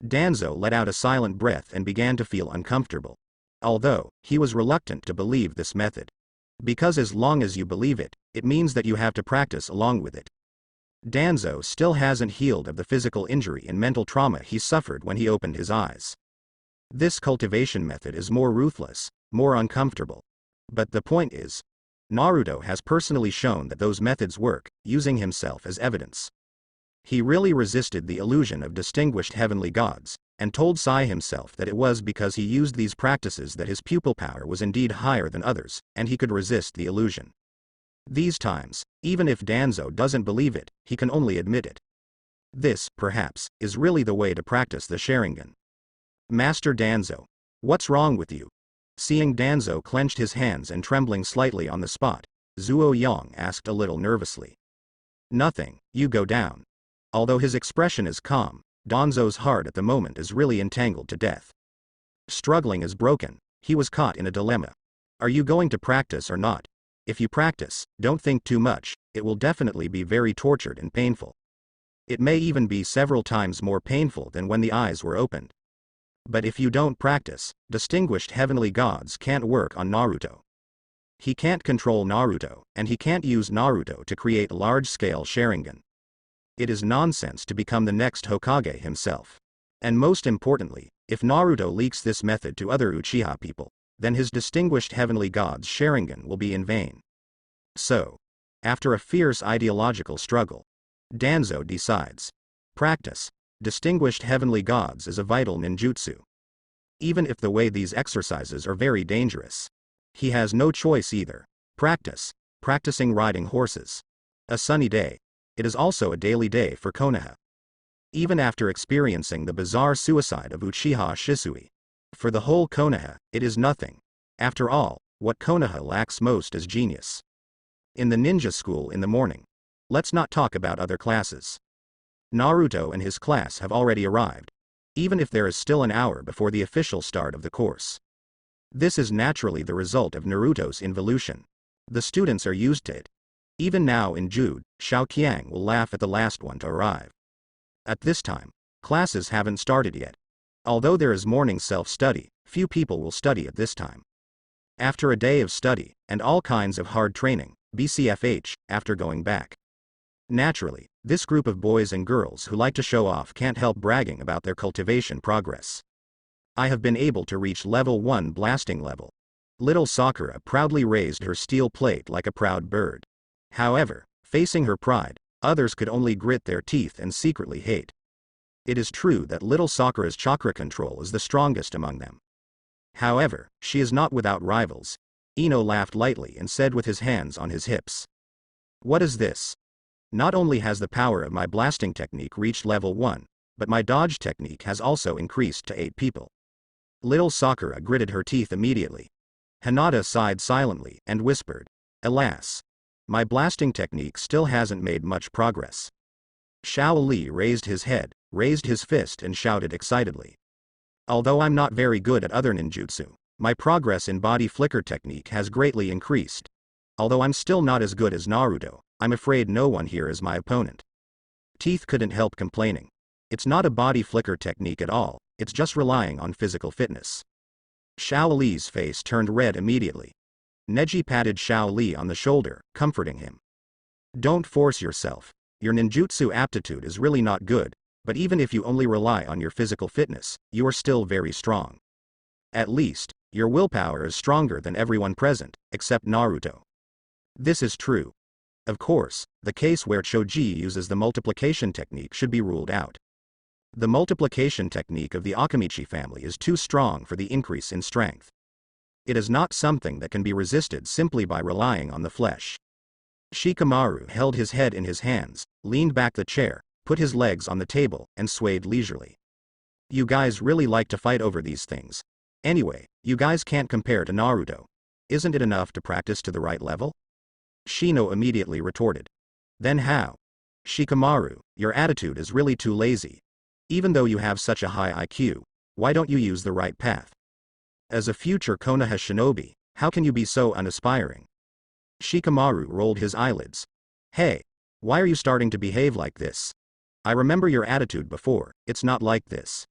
Danzo let out a silent breath and began to feel uncomfortable. Although, he was reluctant to believe this method. Because as long as you believe it, it means that you have to practice along with it. Danzo still hasn't healed of the physical injury and mental trauma he suffered when he opened his eyes. This cultivation method is more ruthless, more uncomfortable. But the point is, Naruto has personally shown that those methods work, using himself as evidence. He really resisted the illusion of distinguished heavenly gods, and told Sai himself that it was because he used these practices that his pupil power was indeed higher than others, and he could resist the illusion. These times, even if Danzo doesn't believe it, he can only admit it. This, perhaps, is really the way to practice the Sharingan. Master Danzo, what's wrong with you? Seeing Danzo clenched his hands and trembling slightly on the spot, Zuo Yang asked a little nervously. Nothing, you go down. Although his expression is calm, Danzo's heart at the moment is really entangled to death. Struggling is broken, he was caught in a dilemma. Are you going to practice or not? If you practice, don't think too much, it will definitely be very tortured and painful. It may even be several times more painful than when the eyes were opened. But if you don't practice, distinguished heavenly gods can't work on Naruto. He can't control Naruto, and he can't use Naruto to create large-scale Sharingan. It is nonsense to become the next Hokage himself. And most importantly, if Naruto leaks this method to other Uchiha people, then his distinguished heavenly god's Sharingan will be in vain. So, after a fierce ideological struggle, Danzo decides. Practice. Distinguished heavenly gods is a vital ninjutsu. Even if the way these exercises are very dangerous. He has no choice either. Practice. Practicing riding horses. A sunny day. It is also a daily day for Konoha. Even after experiencing the bizarre suicide of Uchiha Shisui. For the whole Konoha, it is nothing. After all, what Konoha lacks most is genius. In the ninja school in the morning. Let's not talk about other classes. Naruto and his class have already arrived. Even if there is still an hour before the official start of the course. This is naturally the result of Naruto's involution. The students are used to it. Even now in Jude, Xiaoqiang will laugh at the last one to arrive. At this time, classes haven't started yet. Although there is morning self-study, few people will study at this time. After a day of study, and all kinds of hard training, BCFH, after going back. Naturally, this group of boys and girls who like to show off can't help bragging about their cultivation progress. I have been able to reach level 1 blasting level. Little Sakura proudly raised her steel plate like a proud bird. However, facing her pride, others could only grit their teeth and secretly hate. It is true that little Sakura's chakra control is the strongest among them. However, she is not without rivals. Ino laughed lightly and said with his hands on his hips. What is this? Not only has the power of my blasting technique reached level 1, but my dodge technique has also increased to 8 people. Little Sakura gritted her teeth immediately. Hinata sighed silently and whispered, Alas! My blasting technique still hasn't made much progress. Xiaoli raised his head, raised his fist and shouted excitedly. Although I'm not very good at other ninjutsu, my progress in body flicker technique has greatly increased. Although I'm still not as good as Naruto, I'm afraid no one here is my opponent. Teeth couldn't help complaining. It's not a body flicker technique at all, it's just relying on physical fitness. Xiaoli's face turned red immediately. Neji patted Xiaoli on the shoulder, comforting him. Don't force yourself. Your ninjutsu aptitude is really not good, but even if you only rely on your physical fitness, you are still very strong. At least, your willpower is stronger than everyone present, except Naruto. This is true. Of course, the case where Choji uses the multiplication technique should be ruled out. The multiplication technique of the Akamichi family is too strong for the increase in strength. It is not something that can be resisted simply by relying on the flesh. Shikamaru held his head in his hands, leaned back the chair, put his legs on the table, and swayed leisurely. You guys really like to fight over these things. Anyway, you guys can't compare to Naruto. Isn't it enough to practice to the right level? Shino immediately retorted. Then how? Shikamaru, your attitude is really too lazy. Even though you have such a high IQ, why don't you use the right path? As a future Konoha shinobi, how can you be so unaspiring? Shikamaru rolled his eyelids. Hey, why are you starting to behave like this? I remember your attitude before, it's not like this.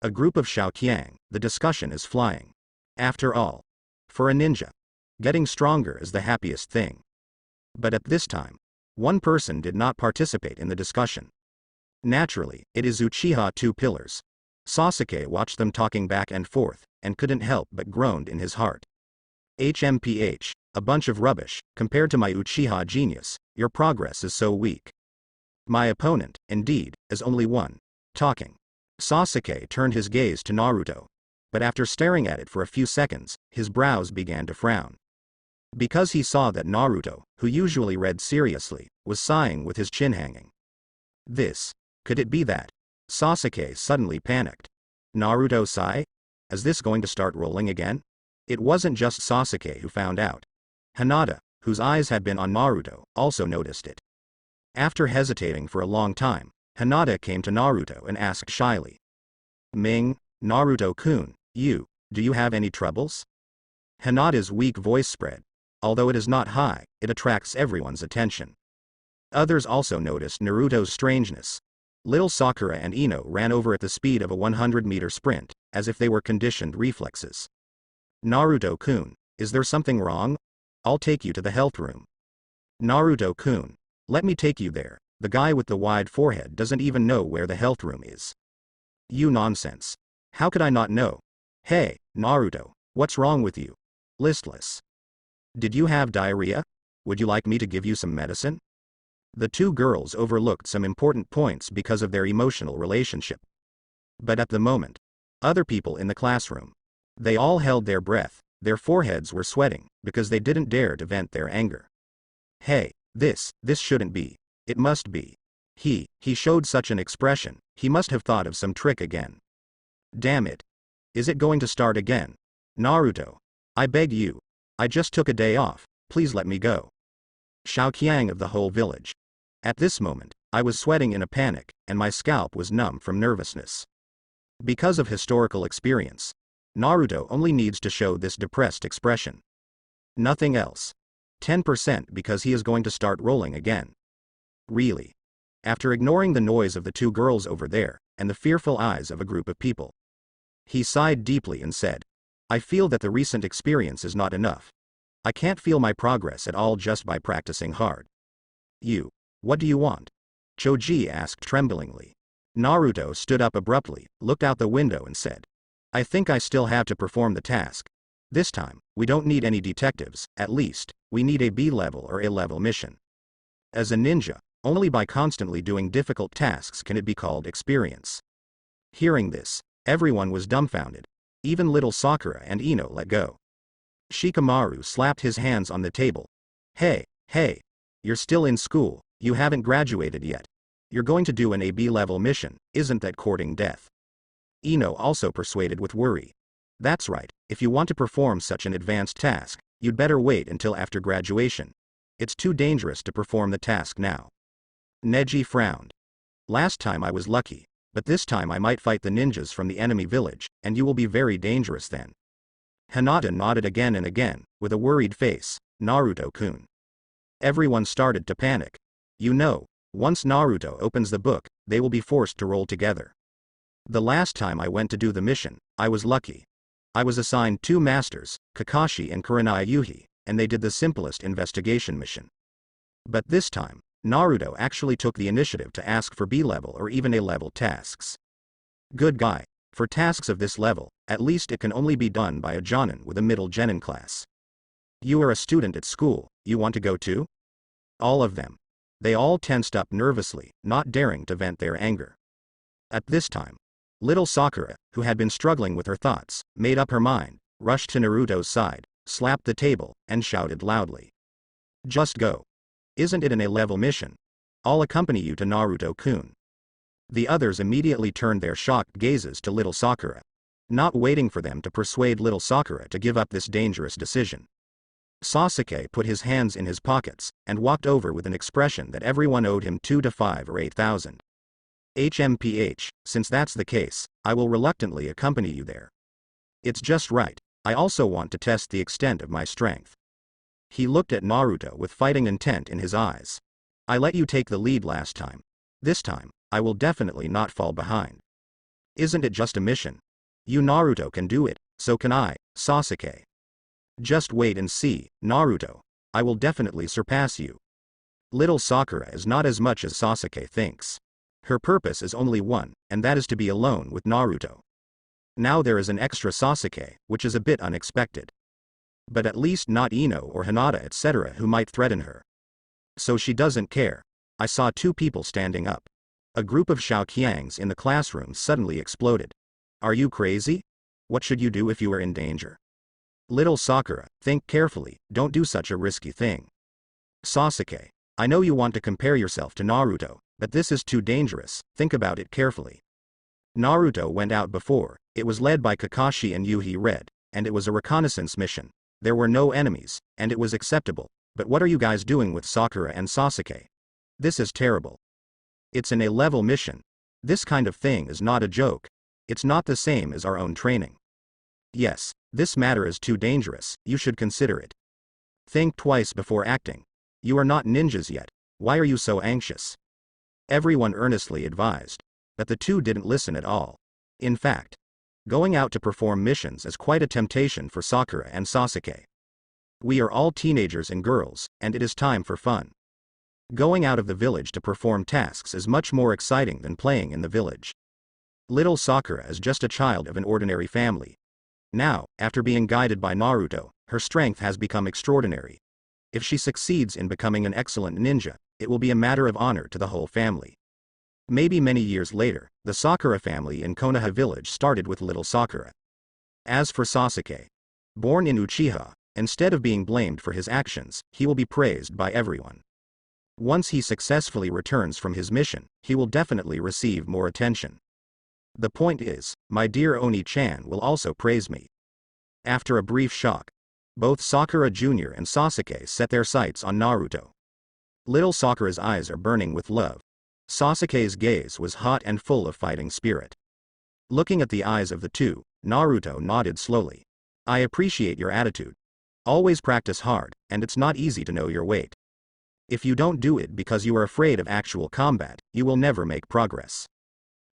A group of Shaoqiang, the discussion is flying. After all, for a ninja, getting stronger is the happiest thing. But at this time, one person did not participate in the discussion. Naturally, it is Uchiha Two Pillars. Sasuke watched them talking back and forth, and couldn't help but groaned in his heart. HMPH, a bunch of rubbish, compared to my Uchiha genius, your progress is so weak. My opponent, indeed, is only one. Talking. Sasuke turned his gaze to Naruto. But after staring at it for a few seconds, his brows began to frown. Because he saw that Naruto, who usually read seriously, was sighing with his chin hanging. Could it be that? Sasuke suddenly panicked. Naruto sigh? Is this going to start rolling again? It wasn't just Sasuke who found out. Hinata, whose eyes had been on Naruto, also noticed it. After hesitating for a long time, Hinata came to Naruto and asked shyly. Ming, Naruto-kun, do you have any troubles? Hinata's weak voice spread. Although it is not high, it attracts everyone's attention. Others also noticed Naruto's strangeness. Little Sakura and Ino ran over at the speed of a 100-meter sprint, as if they were conditioned reflexes. Naruto-kun, is there something wrong? I'll take you to the health room. Naruto-kun, let me take you there. The guy with the wide forehead doesn't even know where the health room is. You nonsense. How could I not know? Hey, Naruto, what's wrong with you? Listless. Did you have diarrhea? Would you like me to give you some medicine? The two girls overlooked some important points because of their emotional relationship. But at the moment, other people in the classroom, they all held their breath, their foreheads were sweating, because they didn't dare to vent their anger. Hey, this shouldn't be. It must be. He showed such an expression, he must have thought of some trick again. Damn it. Is it going to start again? Naruto. I beg you. I just took a day off, please let me go. Shaoqiang of the whole village. At this moment, I was sweating in a panic, and my scalp was numb from nervousness. Because of historical experience, Naruto only needs to show this depressed expression. Nothing else. 10% because he is going to start rolling again. Really. After ignoring the noise of the two girls over there, and the fearful eyes of a group of people, he sighed deeply and said, I feel that the recent experience is not enough. I can't feel my progress at all just by practicing hard. What do you want? Choji asked tremblingly. Naruto stood up abruptly, looked out the window and said, I think I still have to perform the task. This time, we don't need any detectives, at least, we need a B-level or A-level mission. As a ninja, only by constantly doing difficult tasks can it be called experience. Hearing this, everyone was dumbfounded. Even little Sakura and Ino let go. Shikamaru slapped his hands on the table. Hey, you're still in school, you haven't graduated yet. You're going to do an AB level mission, isn't that courting death? Ino also persuaded with worry. That's right, if you want to perform such an advanced task, you'd better wait until after graduation. It's too dangerous to perform the task now. Neji frowned. Last time I was lucky, but this time I might fight the ninjas from the enemy village, and you will be very dangerous then. Hinata nodded again and again, with a worried face. Naruto-kun. Everyone started to panic. You know, once Naruto opens the book, they will be forced to roll together. The last time I went to do the mission, I was lucky. I was assigned 2 masters, Kakashi and Kurenai Yuhi, and they did the simplest investigation mission. But this time, Naruto actually took the initiative to ask for B-level or even A-level tasks. Good guy. For tasks of this level, at least it can only be done by a jonin with a middle genin class. You are a student at school, you want to go too? All of them. They all tensed up nervously, not daring to vent their anger. At this time, little Sakura, who had been struggling with her thoughts, made up her mind, rushed to Naruto's side, slapped the table, and shouted loudly. Just go. Isn't it an A-level mission? I'll accompany you to Naruto-kun. The others immediately turned their shocked gazes to little Sakura. Not waiting for them to persuade little Sakura to give up this dangerous decision. Sasuke put his hands in his pockets, and walked over with an expression that everyone owed him 2 to 5 or 8,000. HMPH, since that's the case, I will reluctantly accompany you there. It's just right, I also want to test the extent of my strength. He looked at Naruto with fighting intent in his eyes. I let you take the lead last time. This time, I will definitely not fall behind. Isn't it just a mission? You Naruto can do it, so can I, Sasuke. Just wait and see, Naruto. I will definitely surpass you. Little Sakura is not as much as Sasuke thinks. Her purpose is only one, and that is to be alone with Naruto. Now there is an extra Sasuke, which is a bit unexpected. But at least not Ino or Hinata etc. who might threaten her. So she doesn't care. I saw 2 people standing up. A group of Xiaoqiangs in the classroom suddenly exploded. Are you crazy? What should you do if you are in danger? Little Sakura, think carefully, don't do such a risky thing. Sasuke, I know you want to compare yourself to Naruto, but this is too dangerous, think about it carefully. Naruto went out before, it was led by Kakashi and Yuhi Red, and it was a reconnaissance mission. There were no enemies, and it was acceptable, but what are you guys doing with Sakura and Sasuke? This is terrible. It's an A-level mission. This kind of thing is not a joke. It's not the same as our own training. Yes, this matter is too dangerous, you should consider it. Think twice before acting. You are not ninjas yet, why are you so anxious? Everyone earnestly advised. But the 2 didn't listen at all. In fact, going out to perform missions is quite a temptation for Sakura and Sasuke. We are all teenagers and girls, and it is time for fun. Going out of the village to perform tasks is much more exciting than playing in the village. Little Sakura is just a child of an ordinary family. Now, after being guided by Naruto, her strength has become extraordinary. If she succeeds in becoming an excellent ninja, it will be a matter of honor to the whole family. Maybe many years later, the Sakura family in Konoha village started with little Sakura. As for Sasuke, born in Uchiha, instead of being blamed for his actions, he will be praised by everyone. Once he successfully returns from his mission, he will definitely receive more attention. The point is, my dear Oni-chan will also praise me. After a brief shock, both Sakura Jr. and Sasuke set their sights on Naruto. Little Sakura's eyes are burning with love. Sasuke's gaze was hot and full of fighting spirit. Looking at the eyes of the 2, Naruto nodded slowly. I appreciate your attitude. Always practice hard, and it's not easy to know your weight. If you don't do it because you are afraid of actual combat, you will never make progress.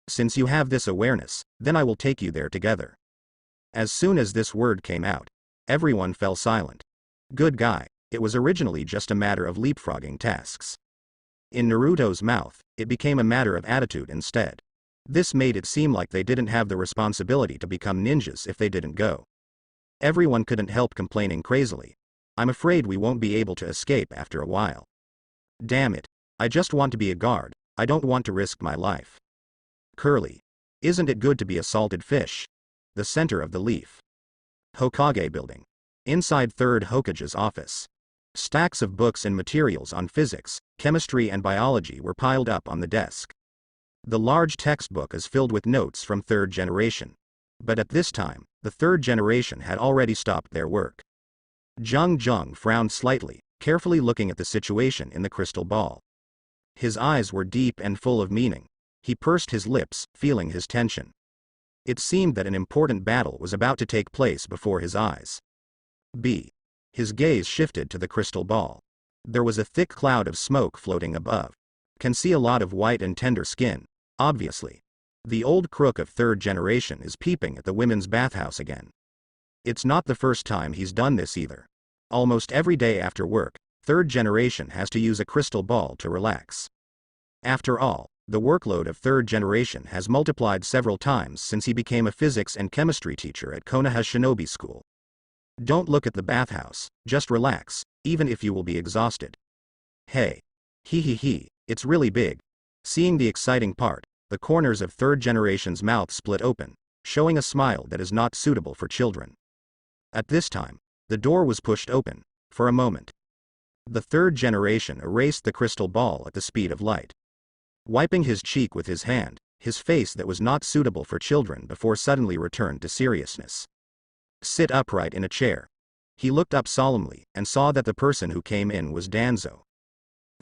Since you have this awareness, then I will take you there together. As soon as this word came out, everyone fell silent. Good guy, it was originally just a matter of leapfrogging tasks. In Naruto's mouth, it became a matter of attitude instead. This made it seem like they didn't have the responsibility to become ninjas if they didn't go. Everyone couldn't help complaining crazily. I'm afraid we won't be able to escape after a while. Damn it. I just want to be a guard, I don't want to risk my life. Curly. Isn't it good to be a salted fish? The center of the leaf. Hokage building. Inside 3rd Hokage's office. Stacks of books and materials on physics, chemistry and biology were piled up on the desk. The large textbook is filled with notes from 3rd generation. But at this time, the 3rd generation had already stopped their work. Jung frowned slightly, carefully looking at the situation in the crystal ball. His eyes were deep and full of meaning. He pursed his lips, feeling his tension. It seemed that an important battle was about to take place before his eyes. His gaze shifted to the crystal ball. There was a thick cloud of smoke floating above. Can see a lot of white and tender skin, obviously. The old crook of 3rd generation is peeping at the women's bathhouse again. It's not the first time he's done this either. Almost every day after work, 3rd generation has to use a crystal ball to relax. After all, the workload of 3rd generation has multiplied several times since he became a physics and chemistry teacher at Konoha Shinobi School. Don't look at the bathhouse, just relax, even if you will be exhausted. Hey. It's really big. Seeing the exciting part, the corners of 3rd generation's mouth split open, showing a smile that is not suitable for children. At this time, the door was pushed open, for a moment. The 3rd generation erased the crystal ball at the speed of light. Wiping his cheek with his hand, his face that was not suitable for children before suddenly returned to seriousness. Sit upright in a chair. He looked up solemnly and saw that the person who came in was Danzo.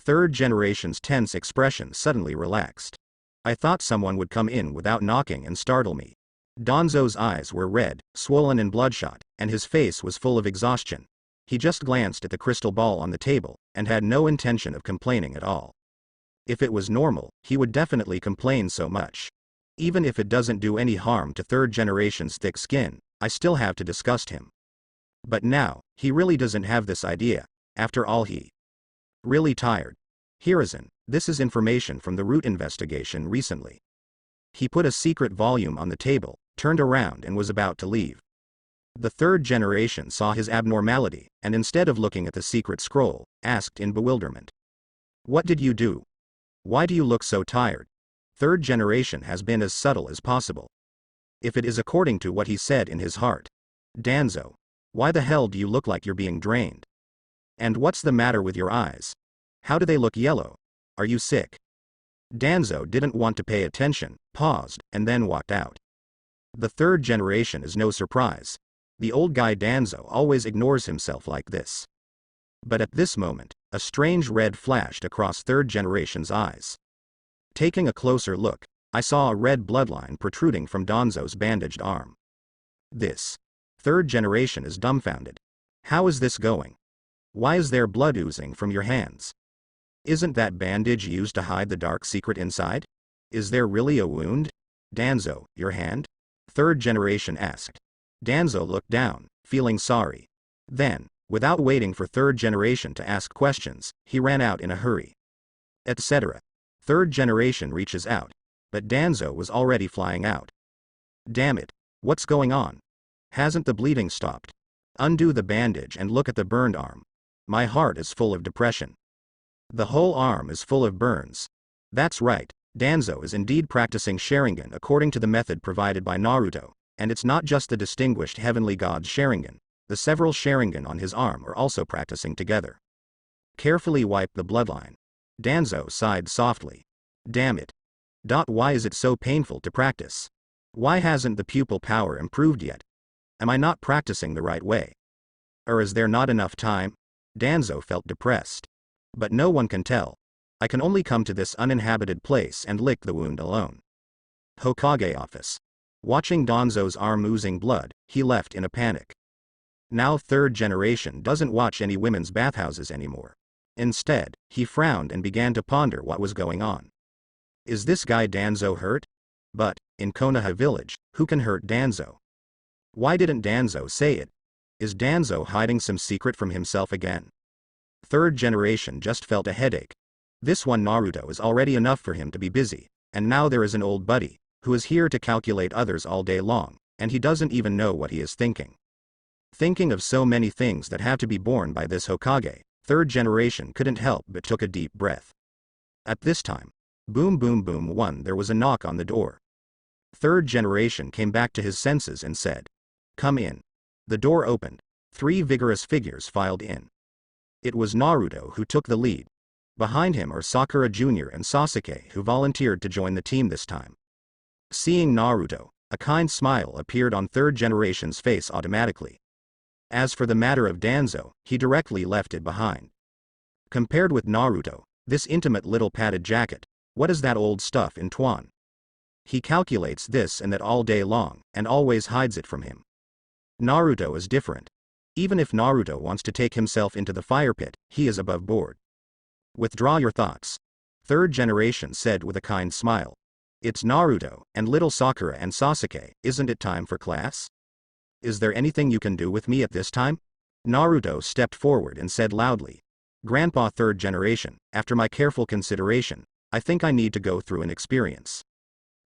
3rd generation's tense expression suddenly relaxed. I thought someone would come in without knocking and startle me. Danzo's eyes were red, swollen and bloodshot, and his face was full of exhaustion. He just glanced at the crystal ball on the table, and had no intention of complaining at all. If it was normal, he would definitely complain so much. Even if it doesn't do any harm to 3rd generation's thick skin, I still have to disgust him. But now, he really doesn't have this idea. After all, he really tired. Hiruzen, this is information from the root investigation recently. He put a secret volume on the table, turned around and was about to leave. The 3rd generation saw his abnormality, and instead of looking at the secret scroll, asked in bewilderment. What did you do? Why do you look so tired? 3rd generation has been as subtle as possible. If it is according to what he said in his heart. Danzo. Why the hell do you look like you're being drained? And what's the matter with your eyes? How do they look yellow? Are you sick? Danzo didn't want to pay attention, paused, and then walked out. The 3rd generation is no surprise. The old guy Danzo always ignores himself like this. But at this moment, a strange red flashed across 3rd generation's eyes. Taking a closer look, I saw a red bloodline protruding from Danzo's bandaged arm. This 3rd generation is dumbfounded. How is this going? Why is there blood oozing from your hands? Isn't that bandage used to hide the dark secret inside? Is there really a wound? Danzo, your hand? 3rd generation asked. Danzo looked down, feeling sorry. Then, without waiting for 3rd generation to ask questions, he ran out in a hurry. Etc. 3rd generation reaches out. But Danzo was already flying out. Damn it. What's going on? Hasn't the bleeding stopped? Undo the bandage and look at the burned arm. My heart is full of depression. The whole arm is full of burns. That's right, Danzo is indeed practicing Sharingan according to the method provided by Naruto, and it's not just the distinguished heavenly god's Sharingan. The several Sharingan on his arm are also practicing together. Carefully wipe the bloodline. Danzo sighed softly. Damn it. Why is it so painful to practice? Why hasn't the pupil power improved yet? Am I not practicing the right way? Or is there not enough time? Danzo felt depressed. But no one can tell. I can only come to this uninhabited place and lick the wound alone. Hokage office. Watching Danzo's arm oozing blood, he left in a panic. Now 3rd generation doesn't watch any women's bathhouses anymore. Instead, he frowned and began to ponder what was going on. Is this guy Danzo hurt? But, in Konoha village, who can hurt Danzo? Why didn't Danzo say it? Is Danzo hiding some secret from himself again? 3rd generation just felt a headache. This one Naruto is already enough for him to be busy, and now there is an old buddy, who is here to calculate others all day long, and he doesn't even know what he is thinking. Thinking of so many things that have to be borne by this Hokage, Third generation couldn't help but took a deep breath. At this time, boom boom boom one, there was a knock on the door. Third generation came back to his senses and said, "Come in." The door opened. 3 vigorous figures filed in. It was Naruto who took the lead. Behind him are Sakura Jr. and Sasuke, who volunteered to join the team this time. Seeing Naruto, a kind smile appeared on third generation's face automatically. As for the matter of Danzo, he directly left it behind. Compared with Naruto, this intimate little padded jacket, what is that old stuff in Tuan? He calculates this and that all day long, and always hides it from him. Naruto is different. Even if Naruto wants to take himself into the fire pit, he is above board. Withdraw your thoughts. Third generation said with a kind smile. It's Naruto, and little Sakura and Sasuke, isn't it time for class? Is there anything you can do with me at this time? Naruto stepped forward and said loudly. Grandpa third generation, after my careful consideration, I think I need to go through an experience.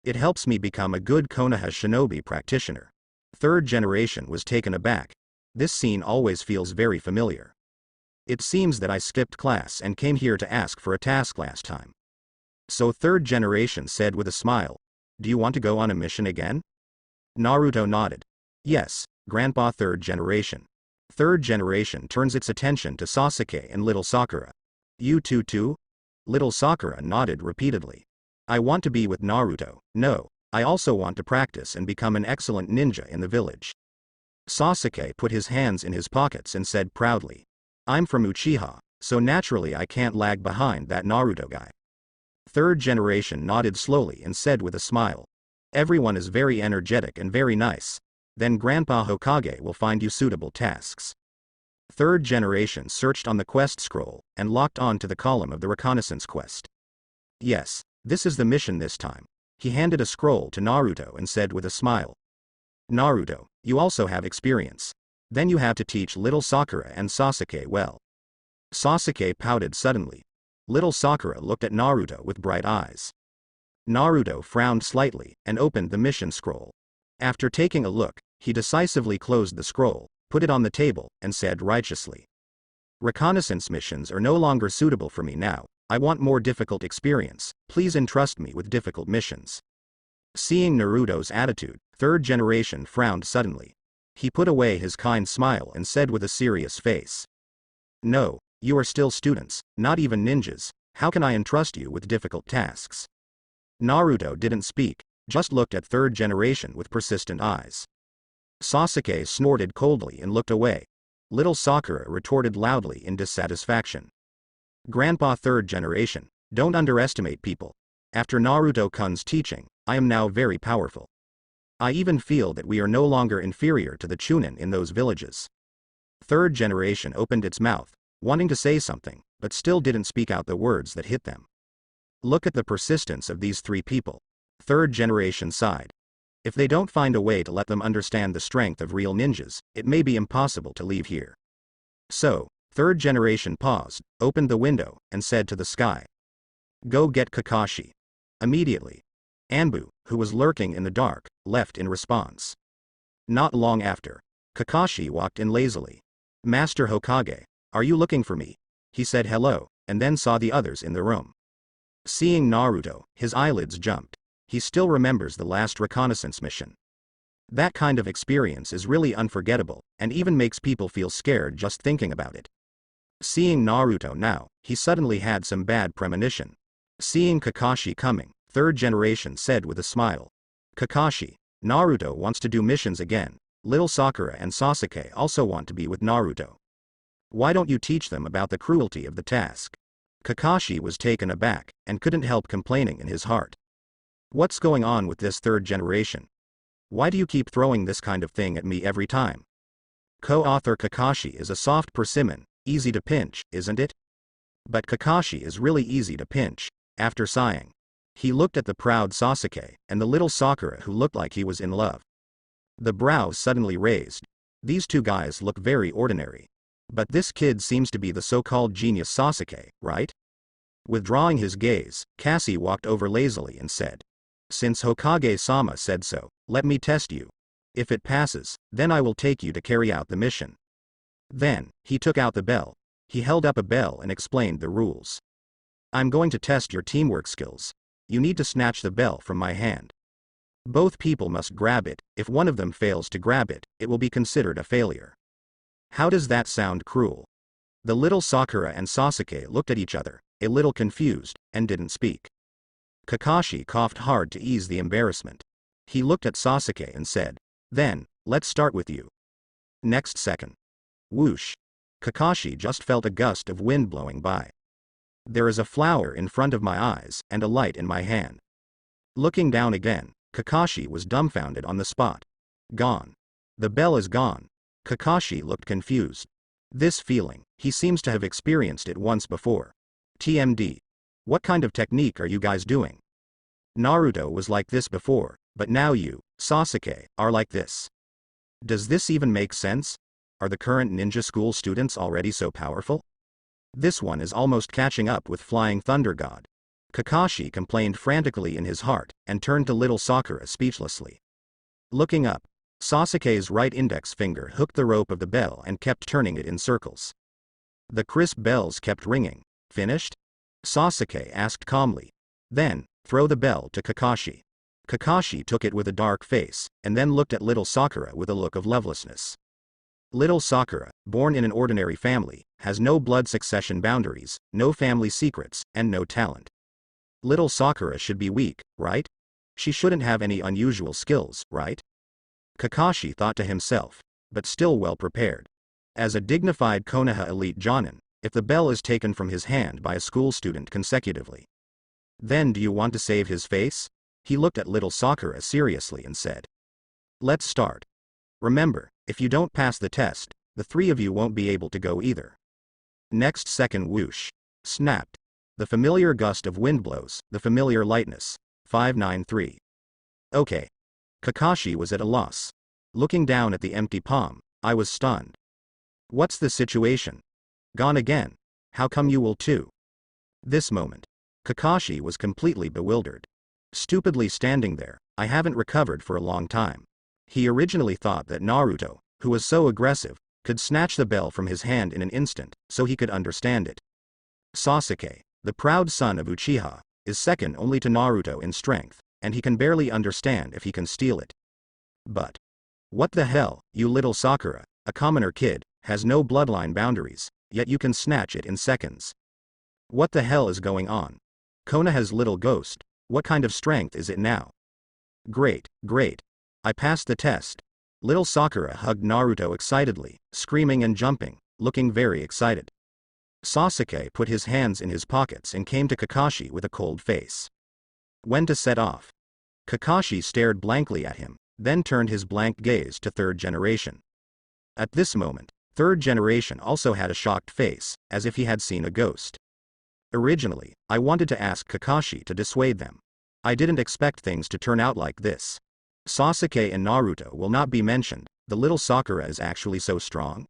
It helps me become a good Konoha shinobi practitioner. Third generation was taken aback. This scene always feels very familiar. It seems that I skipped class and came here to ask for a task last time. So third generation said with a smile, do you want to go on a mission again? Naruto nodded. Yes, Grandpa third generation. Third generation turns its attention to Sasuke and little Sakura. You two too? Little Sakura nodded repeatedly. I want to be with Naruto. No, I also want to practice and become an excellent ninja in the village. Sasuke put his hands in his pockets and said proudly. I'm from Uchiha, so naturally I can't lag behind that Naruto guy. Third generation nodded slowly and said with a smile. Everyone is very energetic and very nice. Then Grandpa Hokage will find you suitable tasks. Third generation searched on the quest scroll and locked on to the column of the reconnaissance quest. Yes, this is the mission this time. He handed a scroll to Naruto and said with a smile. Naruto, you also have experience. Then you have to teach little Sakura and Sasuke well. Sasuke pouted suddenly. Little Sakura looked at Naruto with bright eyes. Naruto frowned slightly and opened the mission scroll. After taking a look, he decisively closed the scroll, put it on the table, and said righteously. Reconnaissance missions are no longer suitable for me now. I want more difficult experience. Please entrust me with difficult missions. Seeing Naruto's attitude, third generation frowned suddenly. He put away his kind smile and said with a serious face. No, you are still students, not even ninjas. How can I entrust you with difficult tasks? Naruto didn't speak, just looked at third generation with persistent eyes. Sasuke snorted coldly and looked away. Little Sakura retorted loudly in dissatisfaction. Grandpa third generation, don't underestimate people. After Naruto-kun's teaching, I am now very powerful. I even feel that we are no longer inferior to the Chunin in those villages. Third generation opened its mouth, wanting to say something, but still didn't speak out the words that hit them. Look at the persistence of these 3 people. Third generation sighed. If they don't find a way to let them understand the strength of real ninjas, it may be impossible to leave here. So, third generation paused, opened the window, and said to the sky. Go get Kakashi. Immediately. Anbu, who was lurking in the dark, left in response. Not long after, Kakashi walked in lazily. Master Hokage, are you looking for me? He said hello, and then saw the others in the room. Seeing Naruto, his eyelids jumped. He still remembers the last reconnaissance mission. That kind of experience is really unforgettable, and even makes people feel scared just thinking about it. Seeing Naruto now, he suddenly had some bad premonition. Seeing Kakashi coming, third generation said with a smile. Kakashi, Naruto wants to do missions again. Little Sakura and Sasuke also want to be with Naruto. Why don't you teach them about the cruelty of the task? Kakashi was taken aback, and couldn't help complaining in his heart. What's going on with this third generation? Why do you keep throwing this kind of thing at me every time? Co-author Kakashi is a soft persimmon, easy to pinch, isn't it? But Kakashi is really easy to pinch. After sighing, he looked at the proud Sasuke, and the little Sakura who looked like he was in love. The brows suddenly raised. These 2 guys look very ordinary. But this kid seems to be the so-called genius Sasuke, right? Withdrawing his gaze, Cassie walked over lazily and said. Since Hokage-sama said so, let me test you. If it passes, then I will take you to carry out the mission. Then, he took out the bell. He held up a bell and explained the rules. I'm going to test your teamwork skills. You need to snatch the bell from my hand. Both people must grab it. If one of them fails to grab it, it will be considered a failure. How does that sound cruel? The little Sakura and Sasuke looked at each other, a little confused, and didn't speak. Kakashi coughed hard to ease the embarrassment. He looked at Sasuke and said, "Then, let's start with you." Next second. Whoosh. Kakashi just felt a gust of wind blowing by. There is a flower in front of my eyes and a light in my hand. Looking down again, Kakashi was dumbfounded on the spot. Gone. The bell is gone. Kakashi looked confused. This feeling, he seems to have experienced it once before. TMD. What kind of technique are you guys doing? Naruto was like this before, but now you, Sasuke, are like this. Does this even make sense? Are the current ninja school students already so powerful? This one is almost catching up with Flying Thunder God. Kakashi complained frantically in his heart, and turned to little Sakura speechlessly. Looking up, Sasuke's right index finger hooked the rope of the bell and kept turning it in circles. The crisp bells kept ringing. Finished? Sasuke asked calmly. Then, throw the bell to Kakashi. Kakashi took it with a dark face, and then looked at little Sakura with a look of lovelessness. Little Sakura, born in an ordinary family, has no blood succession boundaries, no family secrets, and no talent. Little Sakura should be weak, right? She shouldn't have any unusual skills, right? Kakashi thought to himself, but still well prepared. As a dignified Konoha elite jonin, if the bell is taken from his hand by a school student consecutively, then do you want to save his face? He looked at little Sakura seriously and said, "Let's start. Remember, if you don't pass the test, the three of you won't be able to go either." Next second whoosh. Snapped. The familiar gust of wind blows, the familiar lightness. 593. Okay. Kakashi was at a loss. Looking down at the empty palm, I was stunned. What's the situation? Gone again? How come you will too? This moment. Kakashi was completely bewildered. Stupidly standing there, I haven't recovered for a long time. He originally thought that Naruto, who was so aggressive, could snatch the bell from his hand in an instant, so he could understand it. Sasuke, the proud son of Uchiha, is second only to Naruto in strength, and he can barely understand if he can steal it. But what the hell, you little Sakura, a commoner kid, has no bloodline boundaries, yet you can snatch it in seconds. What the hell is going on? Konoha's little ghost, what kind of strength is it now? Great, great. I passed the test. Little Sakura hugged Naruto excitedly, screaming and jumping, looking very excited. Sasuke put his hands in his pockets and came to Kakashi with a cold face. When to set off? Kakashi stared blankly at him, then turned his blank gaze to third generation. At this moment, third generation also had a shocked face, as if he had seen a ghost. Originally, I wanted to ask Kakashi to dissuade them. I didn't expect things to turn out like this. Sasuke and Naruto will not be mentioned, the little Sakura is actually so strong?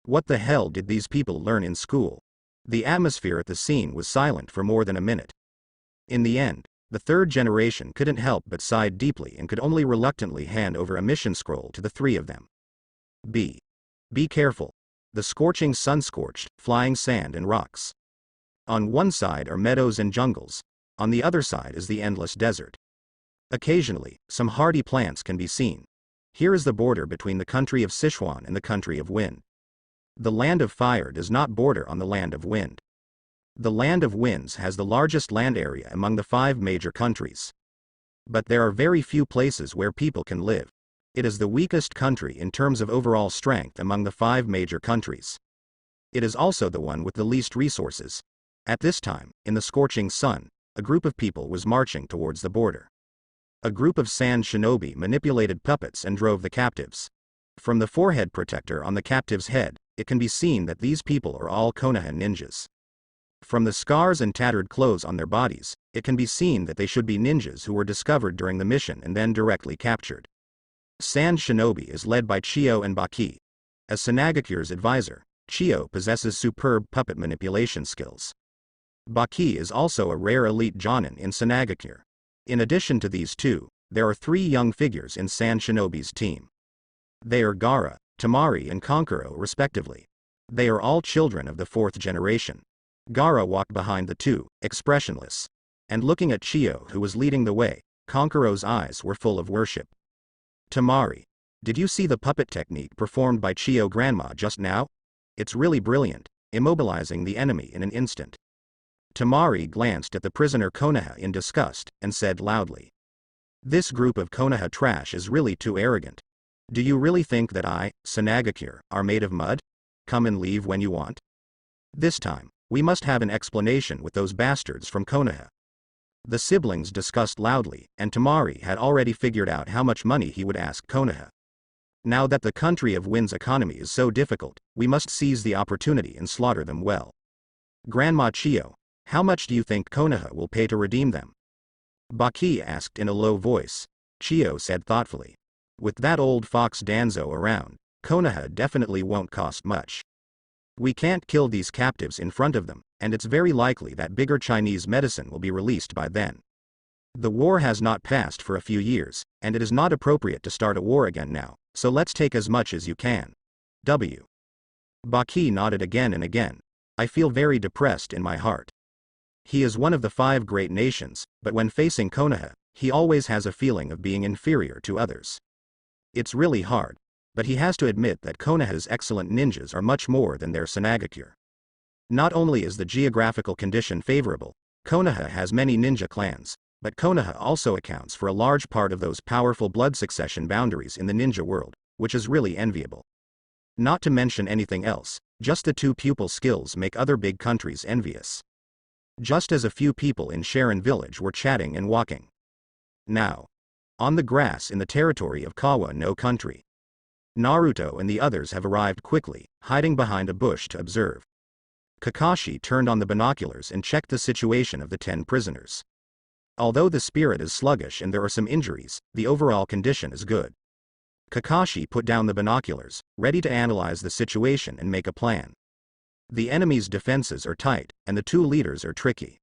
What the hell did these people learn in school? The atmosphere at the scene was silent for more than a minute. In the end, the third generation couldn't help but sighed deeply and could only reluctantly hand over a mission scroll to the three of them. Be careful. The scorching sun scorched, flying sand and rocks. On one side are meadows and jungles, on the other side is the endless desert. Occasionally, some hardy plants can be seen. Here is the border between the country of Sichuan and the country of wind. The land of fire does not border on the land of wind. The land of winds has the largest land area among the 5 major countries. But there are very few places where people can live. It is the weakest country in terms of overall strength among the 5 major countries. It is also the one with the least resources. At this time, in the scorching sun, a group of people was marching towards the border. A group of sand shinobi manipulated puppets and drove the captives. From the forehead protector on the captive's head, it can be seen that these people are all Konoha ninjas. From the scars and tattered clothes on their bodies, it can be seen that they should be ninjas who were discovered during the mission and then directly captured. Sand shinobi is led by Chiyo and Baki. As Sanagakure's advisor, Chiyo possesses superb puppet manipulation skills. Baki is also a rare elite jonin in Sanagakure. In addition to these two, there are 3 young figures in Sand Shinobi's team. They are Gaara, Temari and Kankuro respectively. They are all children of the 4th generation. Gaara walked behind the two, expressionless. And looking at Chiyo, who was leading the way, Konkuro's eyes were full of worship. Tamari, did you see the puppet technique performed by Chiyo Grandma just now? It's really brilliant, immobilizing the enemy in an instant. Tamari glanced at the prisoner Konoha in disgust, and said loudly. This group of Konoha trash is really too arrogant. Do you really think that I, Sanagakure, are made of mud? Come and leave when you want? This time, we must have an explanation with those bastards from Konoha. The siblings discussed loudly, and Tamari had already figured out how much money he would ask Konoha. Now that the country of Wind's economy is so difficult, we must seize the opportunity and slaughter them well. Grandma Chiyo, how much do you think Konoha will pay to redeem them? Baki asked in a low voice. Chiyo said thoughtfully. With that old fox Danzo around, Konoha definitely won't cost much. We can't kill these captives in front of them, and it's very likely that bigger Chinese medicine will be released by then. The war has not passed for a few years, and it is not appropriate to start a war again now, so let's take as much as you can. W. Baki nodded again and again. I feel very depressed in my heart. He is one of the 5 great nations, but when facing Konoha, he always has a feeling of being inferior to others. It's really hard, but he has to admit that Konoha's excellent ninjas are much more than their Sanagakure. Not only is the geographical condition favorable, Konoha has many ninja clans, but Konoha also accounts for a large part of those powerful blood succession boundaries in the ninja world, which is really enviable. Not to mention anything else, just the 2 pupil skills make other big countries envious. Just as a few people in Sharon village were chatting and walking. Now, on the grass in the territory of Kawa no country. Naruto and the others have arrived quickly, hiding behind a bush to observe. Kakashi turned on the binoculars and checked the situation of the 10 prisoners. Although the spirit is sluggish and there are some injuries, the overall condition is good. Kakashi put down the binoculars, ready to analyze the situation and make a plan. The enemy's defenses are tight, and the 2 leaders are tricky.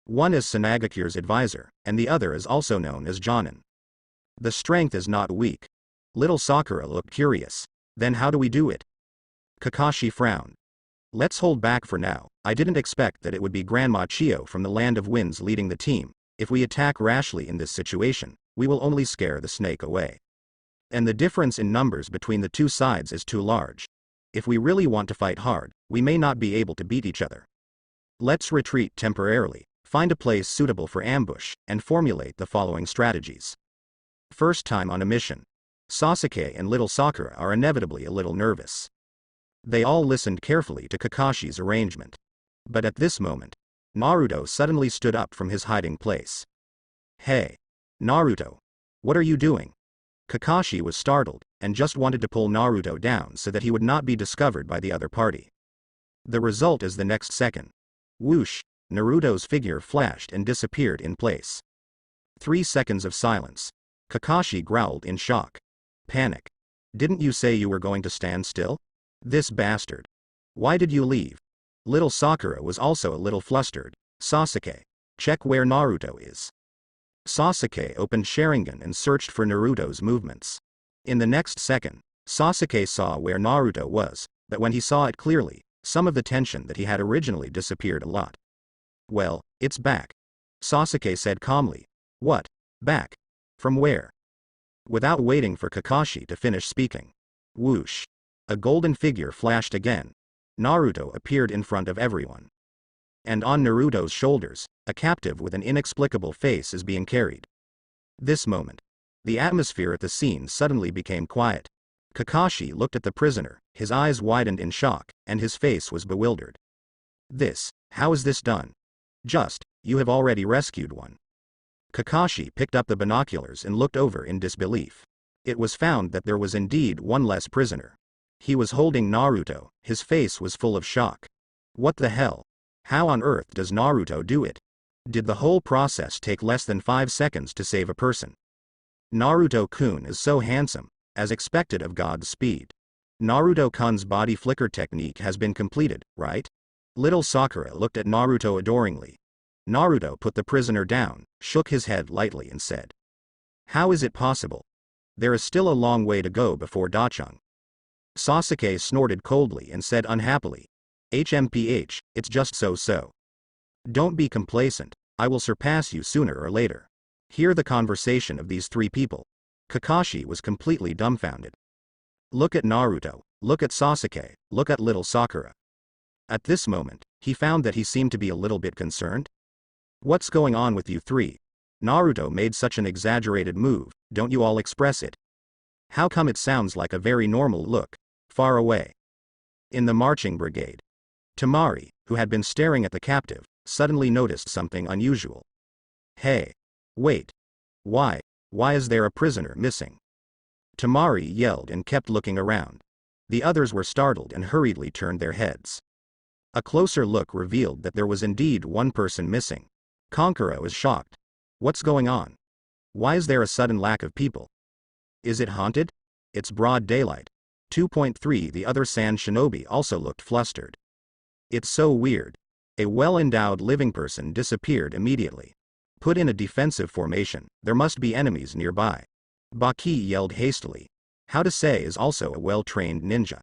One is Sanagakure's advisor, and the other is also known as Jonin. The strength is not weak. Little Sakura looked curious. Then how do we do it? Kakashi frowned. Let's hold back for now. I didn't expect that it would be Grandma Chiyo from the Land of Winds leading the team. If we attack rashly in this situation, we will only scare the snake away. And the difference in numbers between the 2 sides is too large. If we really want to fight hard, we may not be able to beat each other. Let's retreat temporarily, find a place suitable for ambush, and formulate the following strategies. First time on a mission. Sasuke and little Sakura are inevitably a little nervous. They all listened carefully to Kakashi's arrangement. But at this moment, Naruto suddenly stood up from his hiding place. Hey! Naruto! What are you doing? Kakashi was startled, and just wanted to pull Naruto down so that he would not be discovered by the other party. The result is the next second. Whoosh! Naruto's figure flashed and disappeared in place. 3 seconds of silence. Kakashi growled in shock. Panic. Didn't you say you were going to stand still? This bastard. Why did you leave? Little Sakura was also a little flustered. Sasuke. Check where Naruto is. Sasuke opened Sharingan and searched for Naruto's movements. In the next second, Sasuke saw where Naruto was, but when he saw it clearly, some of the tension that he had originally disappeared a lot. Well, it's back. Sasuke said calmly. What? Back? From where? Without waiting for Kakashi to finish speaking. Whoosh. A golden figure flashed again. Naruto appeared in front of everyone. And on Naruto's shoulders, a captive with an inexplicable face is being carried. This moment, the atmosphere at the scene suddenly became quiet. Kakashi looked at the prisoner, his eyes widened in shock, and his face was bewildered. How is this done? You have already rescued one. Kakashi picked up the binoculars and looked over in disbelief. It was found that there was indeed one less prisoner. He was holding Naruto, his face was full of shock. What the hell? How on earth does Naruto do it? Did the whole process take less than 5 seconds to save a person? Naruto-kun is so handsome, as expected of God's speed. Naruto-kun's body flicker technique has been completed, right? Little Sakura looked at Naruto adoringly. Naruto put the prisoner down, shook his head lightly and said. How is it possible? There is still a long way to go before Dachung. Sasuke snorted coldly and said unhappily. HMPH, it's just so. Don't be complacent, I will surpass you sooner or later. Hear the conversation of these three people. Kakashi was completely dumbfounded. Look at Naruto, look at Sasuke, look at little Sakura. At this moment, he found that he seemed to be a little bit concerned. What's going on with you three? Naruto made such an exaggerated move, don't you all express it? How come it sounds like a very normal look, far away? In the marching brigade. Temari, who had been staring at the captive, suddenly noticed something unusual. Hey! Wait! Why is there a prisoner missing? Temari yelled and kept looking around. The others were startled and hurriedly turned their heads. A closer look revealed that there was indeed one person missing. Kankuro is shocked. What's going on? Why is there a sudden lack of people? Is it haunted? It's broad daylight. 2.3 The other Sand Shinobi also looked flustered. It's so weird. A well-endowed living person disappeared immediately. Put in a defensive formation, there must be enemies nearby. Baki yelled hastily. How to say is also a well-trained ninja.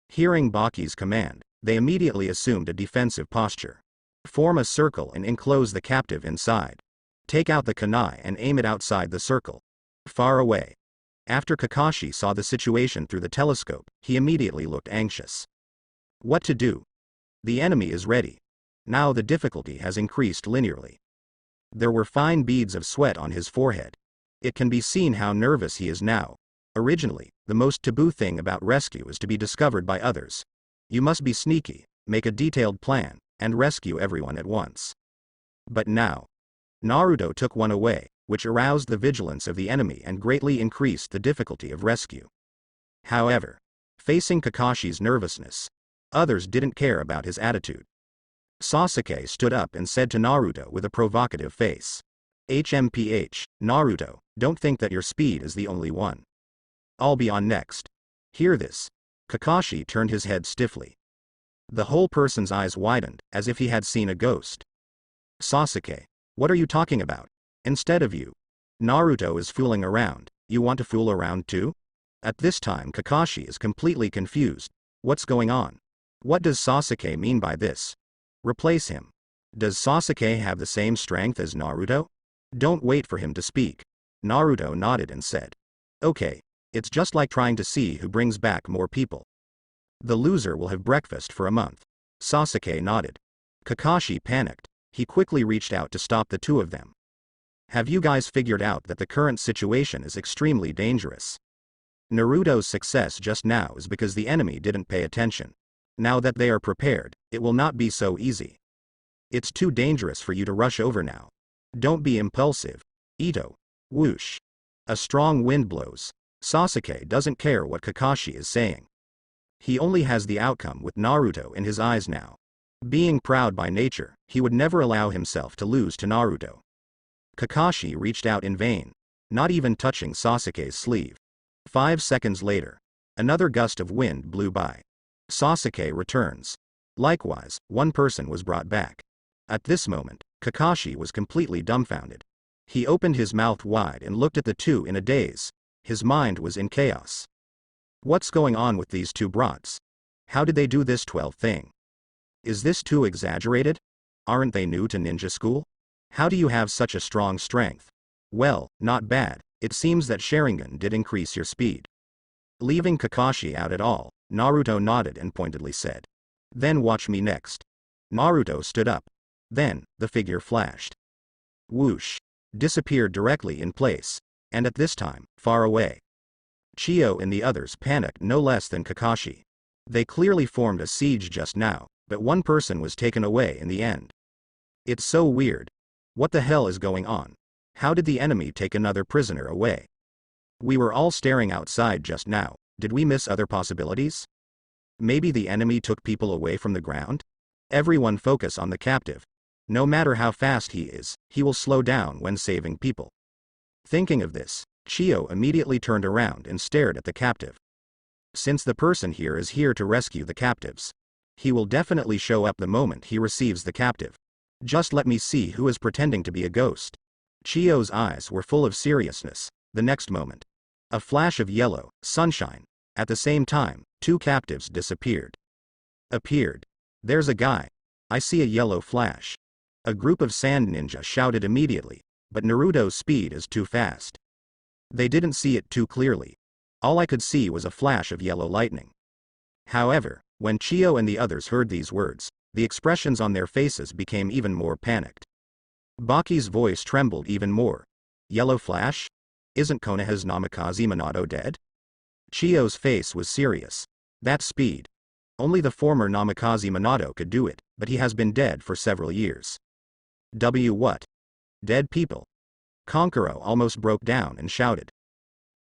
Hearing Baki's command, they immediately assumed a defensive posture. Form a circle and enclose the captive inside. Take out the kunai and aim it outside the circle. Far away. After Kakashi saw the situation through the telescope, he immediately looked anxious. What to do? The enemy is ready. Now the difficulty has increased linearly. There were fine beads of sweat on his forehead. It can be seen how nervous he is now. Originally, the most taboo thing about rescue is to be discovered by others. You must be sneaky, make a detailed plan, and rescue everyone at once. But now, Naruto took one away, which aroused the vigilance of the enemy and greatly increased the difficulty of rescue. However, facing Kakashi's nervousness, others didn't care about his attitude. Sasuke stood up and said to Naruto with a provocative face. HMPH, Naruto, don't think that your speed is the only one. I'll be on next. Hear this. Kakashi turned his head stiffly. The whole person's eyes widened, as if he had seen a ghost. Sasuke, what are you talking about? Instead of you. Naruto is fooling around, you want to fool around too? At this time Kakashi is completely confused. What's going on? What does Sasuke mean by this? Replace him. Does Sasuke have the same strength as Naruto? Don't wait for him to speak. Naruto nodded and said. Okay, it's just like trying to see who brings back more people. The loser will have breakfast for a month. Sasuke nodded. Kakashi panicked. He quickly reached out to stop the two of them. Have you guys figured out that the current situation is extremely dangerous? Naruto's success just now is because the enemy didn't pay attention. Now that they are prepared, it will not be so easy. It's too dangerous for you to rush over now. Don't be impulsive. Ito. Whoosh. A strong wind blows. Sasuke doesn't care what Kakashi is saying. He only has the outcome with Naruto in his eyes now. Being proud by nature, he would never allow himself to lose to Naruto. Kakashi reached out in vain, not even touching Sasuke's sleeve. 5 seconds later, another gust of wind blew by. Sasuke returns. Likewise, one person was brought back. At this moment, Kakashi was completely dumbfounded. He opened his mouth wide and looked at the two in a daze. His mind was in chaos. What's going on with these two brats? How did they do this 12th thing? Is this too exaggerated? Aren't they new to ninja school? How do you have such a strong strength? Well, not bad, it seems that Sharingan did increase your speed. Leaving Kakashi out at all, Naruto nodded and pointedly said. Then watch me next. Naruto stood up. Then, the figure flashed. Whoosh. Disappeared directly in place. And at this time, far away. Chio and the others panicked no less than Kakashi. They clearly formed a siege just now, but one person was taken away in the end. It's so weird. What the hell is going on? How did the enemy take another prisoner away? We were all staring outside just now, did we miss other possibilities? Maybe the enemy took people away from the ground? Everyone focus on the captive. No matter how fast he is, he will slow down when saving people. Thinking of this, Chio immediately turned around and stared at the captive. Since the person here is here to rescue the captives, he will definitely show up the moment he receives the captive. Just let me see who is pretending to be a ghost. Chio's eyes were full of seriousness. The next moment, a flash of yellow, sunshine, At the same time, 2 captives disappeared. Appeared. There's a guy. I see a yellow flash. A group of sand ninja shouted immediately, but Naruto's speed is too fast. They didn't see it too clearly. All I could see was a flash of yellow lightning. However, when Chio and the others heard these words, the expressions on their faces became even more panicked. Baki's voice trembled even more. Yellow flash? Isn't Konoha's Namikaze Minato dead? Chio's face was serious. That speed. Only the former Namikaze Minato could do it, but he has been dead for several years. What? Dead people? Konkuro almost broke down and shouted.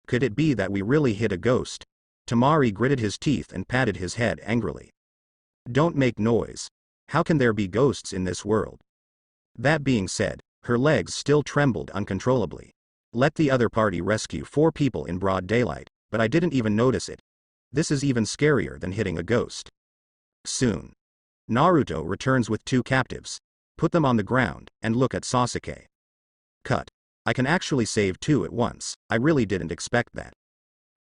Could it be that we really hit a ghost? Tamari gritted his teeth and patted his head angrily. Don't make noise. How can there be ghosts in this world? That being said, her legs still trembled uncontrollably. Let the other party rescue 4 people in broad daylight, but I didn't even notice it. This is even scarier than hitting a ghost. Soon. Naruto returns with 2 captives. Put them on the ground, and look at Sasuke. Cut. I can actually save 2 at once, I really didn't expect that.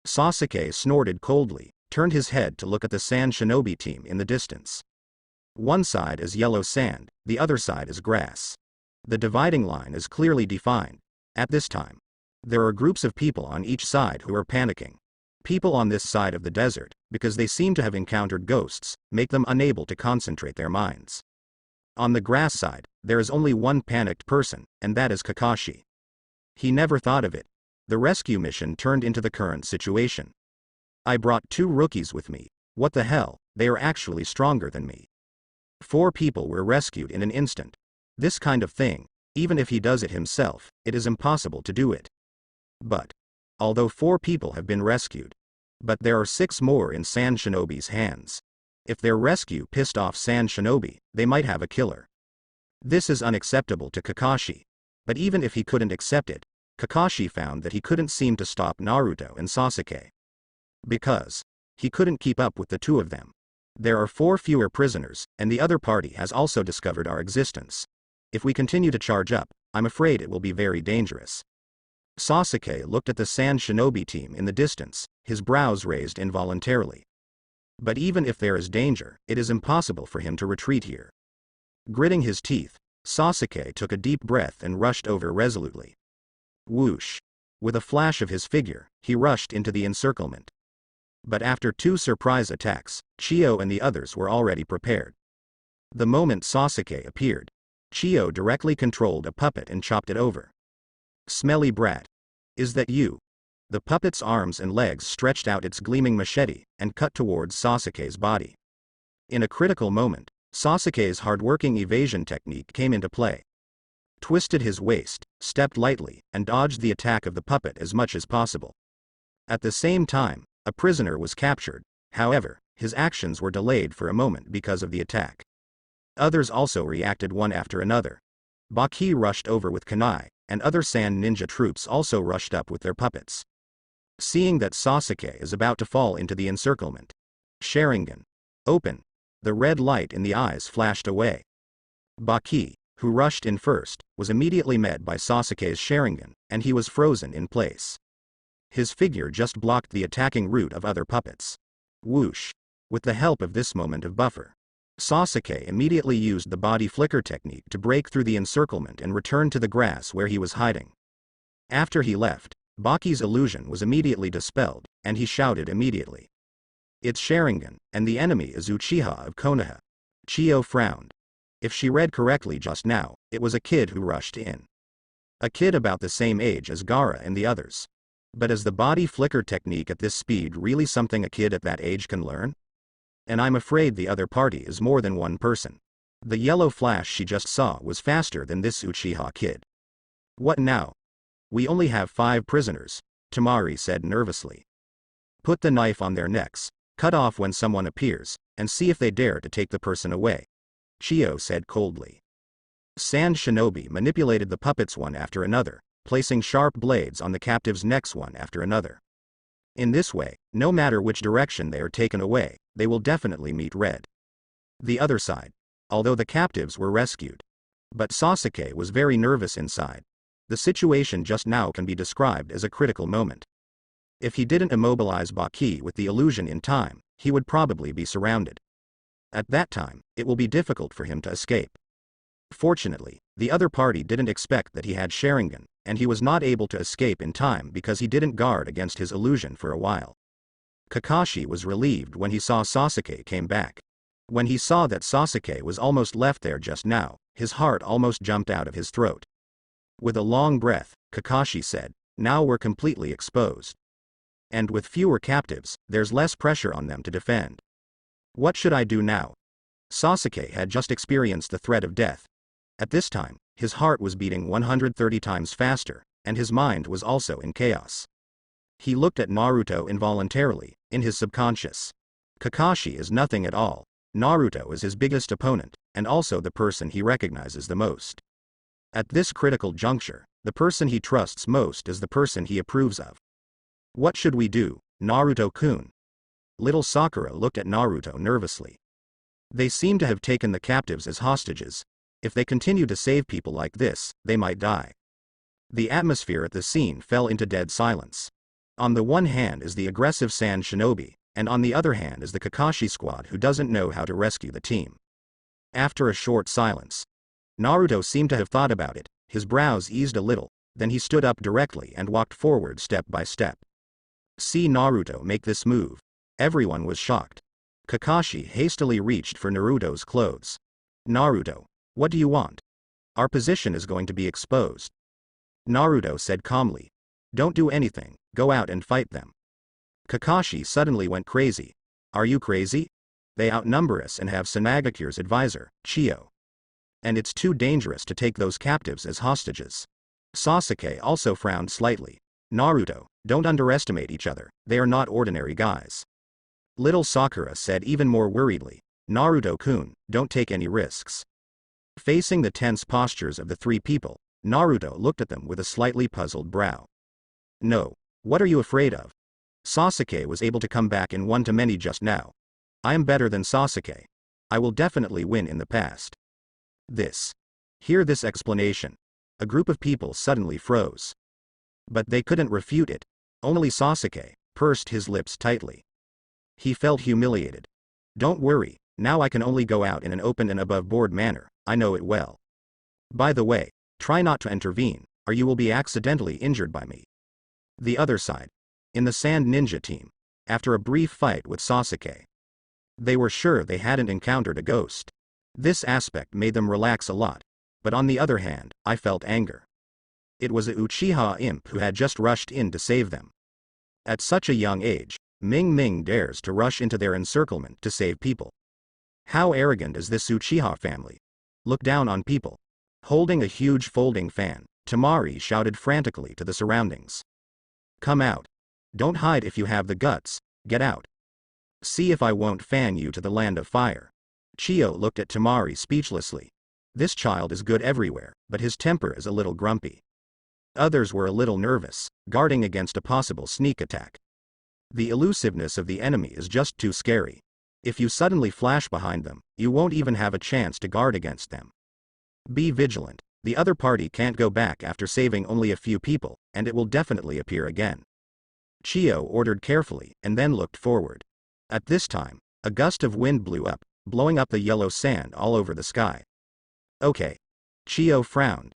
Sasuke snorted coldly, turned his head to look at the sand shinobi team in the distance. One side is yellow sand, the other side is grass. The dividing line is clearly defined. At this time, there are groups of people on each side who are panicking. People on this side of the desert, because they seem to have encountered ghosts, make them unable to concentrate their minds. On the grass side, there is only one panicked person, and that is Kakashi. He never thought of it. The rescue mission turned into the current situation. I brought 2 rookies with me. What the hell, they are actually stronger than me. 4 people were rescued in an instant. This kind of thing, even if he does it himself, it is impossible to do it. But, although 4 people have been rescued, but there are 6 more in Sand Shinobi's hands. If their rescue pissed off Sand Shinobi, they might have a killer. This is unacceptable to Kakashi. But even if he couldn't accept it, Kakashi found that he couldn't seem to stop Naruto and Sasuke. Because he couldn't keep up with the 2 of them. There are 4 fewer prisoners, and the other party has also discovered our existence. If we continue to charge up, I'm afraid it will be very dangerous. Sasuke looked at the Sand Shinobi team in the distance, his brows raised involuntarily. But even if there is danger, it is impossible for him to retreat here. Gritting his teeth, Sasuke took a deep breath and rushed over resolutely. Whoosh! With a flash of his figure, he rushed into the encirclement. But after 2 surprise attacks, Chio and the others were already prepared. The moment Sasuke appeared, Chio directly controlled a puppet and chopped it over. Smelly brat. Is that you? The puppet's arms and legs stretched out its gleaming machete, and cut towards Sasuke's body. In a critical moment, Sasuke's hard-working evasion technique came into play. Twisted his waist, stepped lightly, and dodged the attack of the puppet as much as possible. At the same time, a prisoner was captured. However, his actions were delayed for a moment because of the attack. Others also reacted one after another. Baki rushed over with kunai, and other sand ninja troops also rushed up with their puppets. Seeing that Sasuke is about to fall into the encirclement. Sharingan. Open. The red light in the eyes flashed away. Baki, who rushed in first, was immediately met by Sasuke's Sharingan, and he was frozen in place. His figure just blocked the attacking route of other puppets. Whoosh! With the help of this moment of buffer, Sasuke immediately used the body flicker technique to break through the encirclement and return to the grass where he was hiding. After he left, Baki's illusion was immediately dispelled, and he shouted immediately. It's Sharingan, and the enemy is Uchiha of Konoha. Chio frowned. If she read correctly just now, it was a kid who rushed in. A kid about the same age as Gaara and the others. But is the body flicker technique at this speed really something a kid at that age can learn? And I'm afraid the other party is more than one person. The yellow flash she just saw was faster than this Uchiha kid. What now? We only have 5 prisoners, Tamari said nervously. Put the knife on their necks, cut off when someone appears, and see if they dare to take the person away, Chio said coldly. Sand Shinobi manipulated the puppets one after another, placing sharp blades on the captives' necks one after another. In this way, no matter which direction they are taken away, they will definitely meet red. The other side. Although the captives were rescued. But Sasuke was very nervous inside. The situation just now can be described as a critical moment. If he didn't immobilize Baki with the illusion in time, he would probably be surrounded. At that time, it will be difficult for him to escape. Fortunately, the other party didn't expect that he had Sharingan, and he was not able to escape in time because he didn't guard against his illusion for a while. Kakashi was relieved when he saw Sasuke came back. When he saw that Sasuke was almost left there just now, his heart almost jumped out of his throat. With a long breath, Kakashi said, "Now we're completely exposed. And with fewer captives, there's less pressure on them to defend. What should I do now?" Sasuke had just experienced the threat of death. At this time, his heart was beating 130 times faster, and his mind was also in chaos. He looked at Naruto involuntarily, in his subconscious. Kakashi is nothing at all. Naruto is his biggest opponent, and also the person he recognizes the most. At this critical juncture, the person he trusts most is the person he approves of. What should we do, Naruto-kun? Little Sakura looked at Naruto nervously. They seem to have taken the captives as hostages. If they continue to save people like this, they might die. The atmosphere at the scene fell into dead silence. On the one hand is the aggressive Sand Shinobi, and on the other hand is the Kakashi squad who doesn't know how to rescue the team. After a short silence, Naruto seemed to have thought about it, his brows eased a little, then he stood up directly and walked forward step by step. See Naruto make this move. Everyone was shocked. Kakashi hastily reached for Naruto's clothes. "Naruto, what do you want? Our position is going to be exposed." Naruto said calmly. "Don't do anything, go out and fight them." Kakashi suddenly went crazy. "Are you crazy? They outnumber us and have Sanagakure's advisor, Chiyo. And it's too dangerous to take those captives as hostages." Sasuke also frowned slightly. "Naruto, don't underestimate each other, they are not ordinary guys." Little Sakura said even more worriedly, "Naruto-kun, don't take any risks." Facing the tense postures of the three people, Naruto looked at them with a slightly puzzled brow. "No. What are you afraid of? Sasuke was able to come back in 1-to-many just now. I am better than Sasuke. I will definitely win in the past." Hear this explanation. A group of people suddenly froze. But they couldn't refute it. Only Sasuke pursed his lips tightly. He felt humiliated. "Don't worry, now I can only go out in an open and above-board manner, I know it well. By the way, try not to intervene, or you will be accidentally injured by me." The other side. In the Sand Ninja team. After a brief fight with Sasuke. They were sure they hadn't encountered a ghost. This aspect made them relax a lot. But on the other hand, I felt anger. It was a Uchiha imp who had just rushed in to save them. At such a young age, Ming dares to rush into their encirclement to save people. How arrogant is this Uchiha family? Look down on people. Holding a huge folding fan, Temari shouted frantically to the surroundings. "Come out. Don't hide if you have the guts, get out. See if I won't fan you to the land of fire." Chiyo looked at Temari speechlessly. This child is good everywhere, but his temper is a little grumpy. Others were a little nervous, guarding against a possible sneak attack. The elusiveness of the enemy is just too scary. If you suddenly flash behind them, you won't even have a chance to guard against them. Be vigilant. The other party can't go back after saving only a few people, and it will definitely appear again. Chiyo ordered carefully, and then looked forward. At this time, a gust of wind blew up, blowing up the yellow sand all over the sky. "Okay." Chiyo frowned.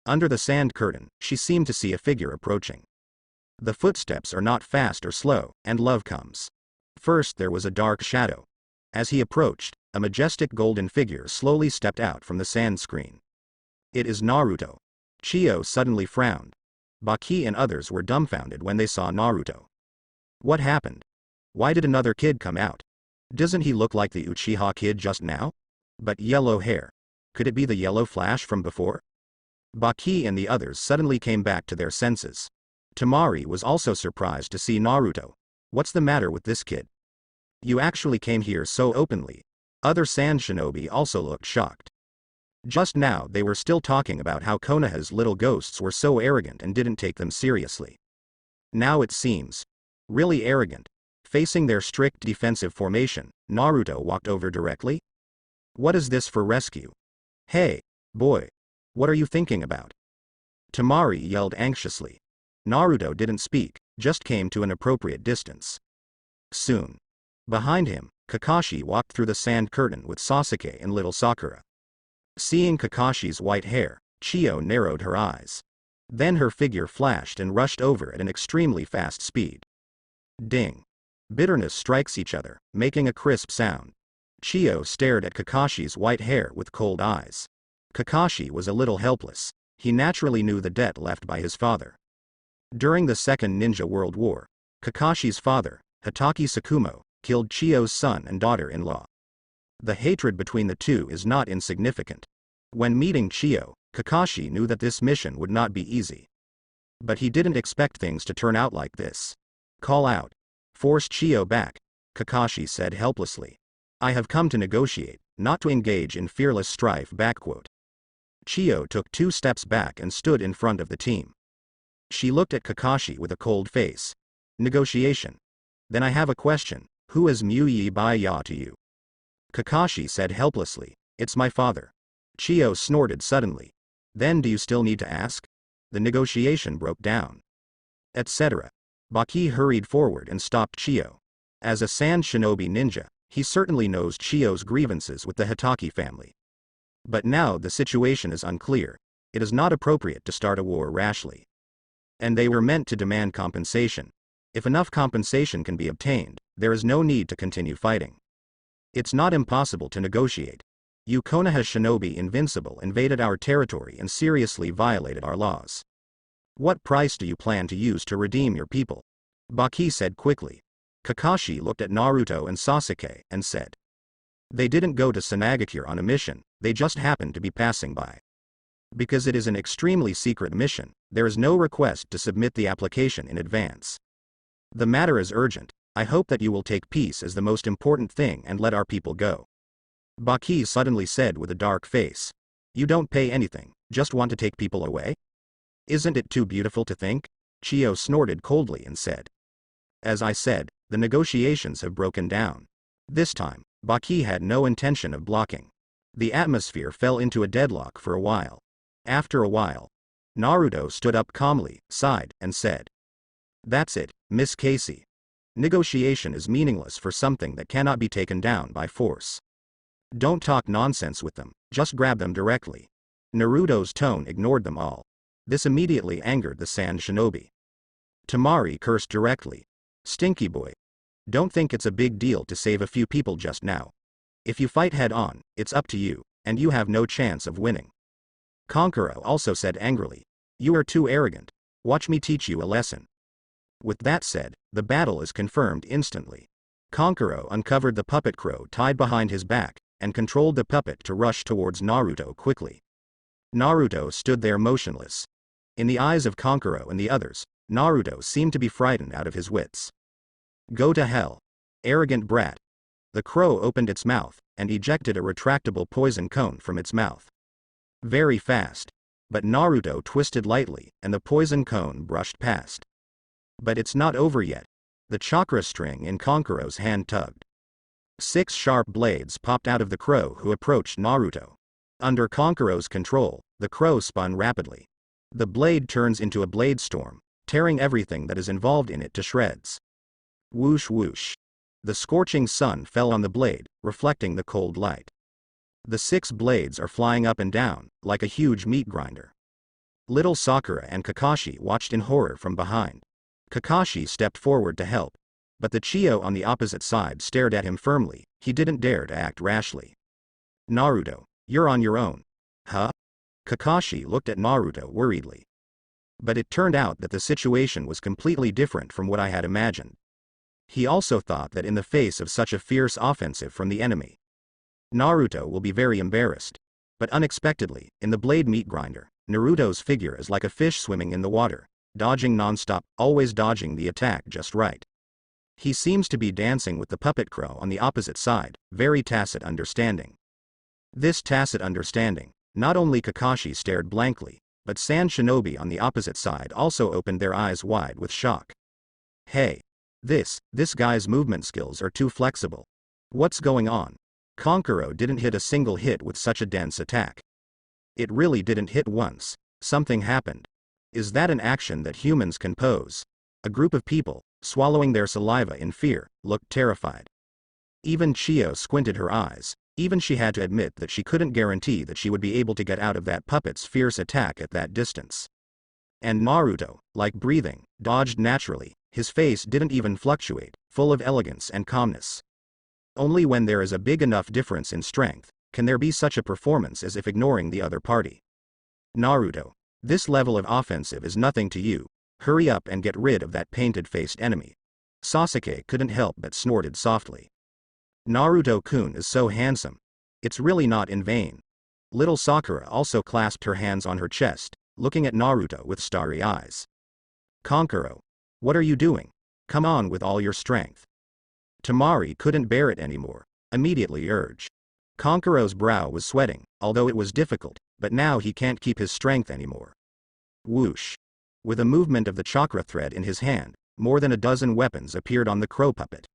Under the sand curtain, she seemed to see a figure approaching. The footsteps are not fast or slow, and love comes. First there was a dark shadow. As he approached, a majestic golden figure slowly stepped out from the sand screen. "It is Naruto." Chiyo suddenly frowned. Baki and others were dumbfounded when they saw Naruto. What happened? Why did another kid come out? Doesn't he look like the Uchiha kid just now? But yellow hair. Could it be the yellow flash from before? Baki and the others suddenly came back to their senses. Temari was also surprised to see Naruto. "What's the matter with this kid? You actually came here so openly." Other sand shinobi also looked shocked. Just now they were still talking about how Konoha's little ghosts were so arrogant and didn't take them seriously. Now it seems really arrogant. Facing their strict defensive formation, Naruto walked over directly. "What is this for rescue? Hey, boy. What are you thinking about?" Temari yelled anxiously. Naruto didn't speak, just came to an appropriate distance. Soon. Behind him, Kakashi walked through the sand curtain with Sasuke and little Sakura. Seeing Kakashi's white hair, Chiyo narrowed her eyes. Then her figure flashed and rushed over at an extremely fast speed. Ding. Bitterness strikes each other, making a crisp sound. Chiyo stared at Kakashi's white hair with cold eyes. Kakashi was a little helpless. He naturally knew the debt left by his father. During the Second Ninja World War, Kakashi's father, Hitaki Tsukumo, killed Chiyo's son and daughter-in-law. The hatred between the two is not insignificant. When meeting Chiyo, Kakashi knew that this mission would not be easy. But he didn't expect things to turn out like this. Call out. Force Chiyo back, Kakashi said helplessly. I have come to negotiate, not to engage in fearless strife. Chiyo took 2 steps back and stood in front of the team. She looked at Kakashi with a cold face. Negotiation. Then I have a question, who is Muyi Bai Ya to you? Kakashi said helplessly, it's my father. Chiyo snorted suddenly. Then do you still need to ask? The negotiation broke down. Etc. Baki hurried forward and stopped Chiyo. As a sand shinobi ninja, he certainly knows Chiyo's grievances with the Hitaki family. But now the situation is unclear. It is not appropriate to start a war rashly. And they were meant to demand compensation. If enough compensation can be obtained, there is no need to continue fighting. It's not impossible to negotiate. You Konoha shinobi invincible invaded our territory and seriously violated our laws. What price do you plan to use to redeem your people? Baki said quickly. Kakashi looked at Naruto and Sasuke and said. They didn't go to Sanagakure on a mission, they just happened to be passing by. Because it is an extremely secret mission, there is no request to submit the application in advance. The matter is urgent. I hope that you will take peace as the most important thing and let our people go. Baki suddenly said with a dark face. You don't pay anything, just want to take people away? Isn't it too beautiful to think? Chiyo snorted coldly and said. As I said, the negotiations have broken down. This time, Baki had no intention of blocking. The atmosphere fell into a deadlock for a while. After a while, Naruto stood up calmly, sighed, and said. That's it, Miss Casey. Negotiation is meaningless for something that cannot be taken down by force. Don't talk nonsense with them, just grab them directly. Naruto's tone ignored them all. This immediately angered the Sand Shinobi. Temari cursed directly. Stinky boy. Don't think it's a big deal to save a few people just now. If you fight head on, it's up to you, and you have no chance of winning. Kankuro also said angrily. You are too arrogant. Watch me teach you a lesson. With that said, the battle is confirmed instantly. Kankuro uncovered the puppet crow tied behind his back, and controlled the puppet to rush towards Naruto quickly. Naruto stood there motionless. In the eyes of Kankuro and the others, Naruto seemed to be frightened out of his wits. Go to hell. Arrogant brat. The crow opened its mouth, and ejected a retractable poison cone from its mouth. Very fast. But Naruto twisted lightly, and the poison cone brushed past. But it's not over yet. The chakra string in Kankuro's hand tugged. 6 sharp blades popped out of the crow who approached Naruto. Under Kankuro's control, the crow spun rapidly. The blade turns into a blade storm, tearing everything that is involved in it to shreds. Whoosh whoosh. The scorching sun fell on the blade, reflecting the cold light. The 6 blades are flying up and down, like a huge meat grinder. Little Sakura and Kakashi watched in horror from behind. Kakashi stepped forward to help. But the Chiyo on the opposite side stared at him firmly. He didn't dare to act rashly. Naruto, you're on your own. Huh? Kakashi looked at Naruto worriedly. But it turned out that the situation was completely different from what I had imagined. He also thought that in the face of such a fierce offensive from the enemy, Naruto will be very embarrassed. But unexpectedly, in the blade meat grinder, Naruto's figure is like a fish swimming in the water, dodging non-stop, always dodging the attack just right. He seems to be dancing with the puppet crow on the opposite side, very tacit understanding. This tacit understanding, not only Kakashi stared blankly, but Sand Shinobi on the opposite side also opened their eyes wide with shock. Hey. This guy's movement skills are too flexible. What's going on? Kankuro didn't hit a single hit with such a dense attack. It really didn't hit once. Something happened. Is that an action that humans can pose? A group of people, swallowing their saliva in fear, looked terrified. Even Chiyo squinted her eyes. Even she had to admit that she couldn't guarantee that she would be able to get out of that puppet's fierce attack at that distance. And Naruto, like breathing, dodged naturally. His face didn't even fluctuate, full of elegance and calmness. Only when there is a big enough difference in strength, can there be such a performance as if ignoring the other party. Naruto, this level of offensive is nothing to you. Hurry up and get rid of that painted-faced enemy. Sasuke couldn't help but snorted softly. Naruto-kun is so handsome. It's really not in vain. Little Sakura also clasped her hands on her chest, looking at Naruto with starry eyes. Kankuro, what are you doing? Come on with all your strength. Tamari couldn't bear it anymore, immediately urged. Kankuro's brow was sweating, although it was difficult, but now he can't keep his strength anymore. Whoosh. With a movement of the chakra thread in his hand, more than a dozen weapons appeared on the crow puppet.